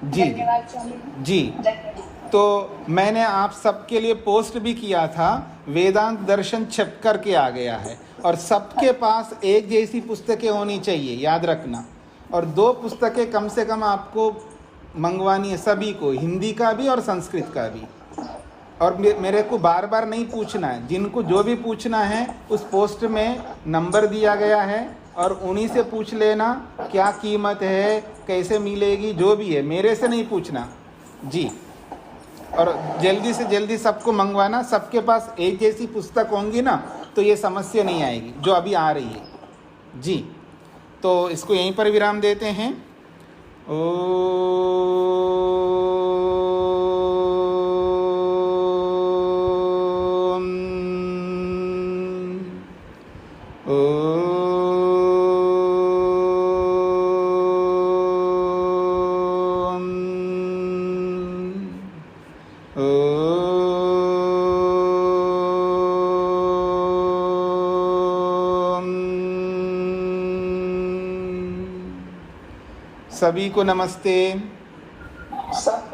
जी धन्यवाद स्वामी जी। धन्यवाद। तो मैंने आप सबके लिए पोस्ट भी किया था, वेदांत दर्शन छप कर के आ गया है और सबके पास एक जैसी पुस्तकें होनी चाहिए, याद रखना। और 2 पुस्तकें कम से कम आपको मंगवानी है, सभी को, हिंदी का भी और संस्कृत का भी। और मेरे को बार बार नहीं पूछना है, जिनको जो भी पूछना है उस पोस्ट में नंबर दिया गया है और उन्हीं से पूछ लेना क्या कीमत है, कैसे मिलेगी, जो भी है, मेरे से नहीं पूछना जी। और जल्दी से जल्दी सबको मंगवाना। सबके पास एक जैसी पुस्तक होंगी ना तो ये समस्या नहीं आएगी जो अभी आ रही है जी। तो इसको यहीं पर विराम देते हैं। सभी को नमस्ते। सब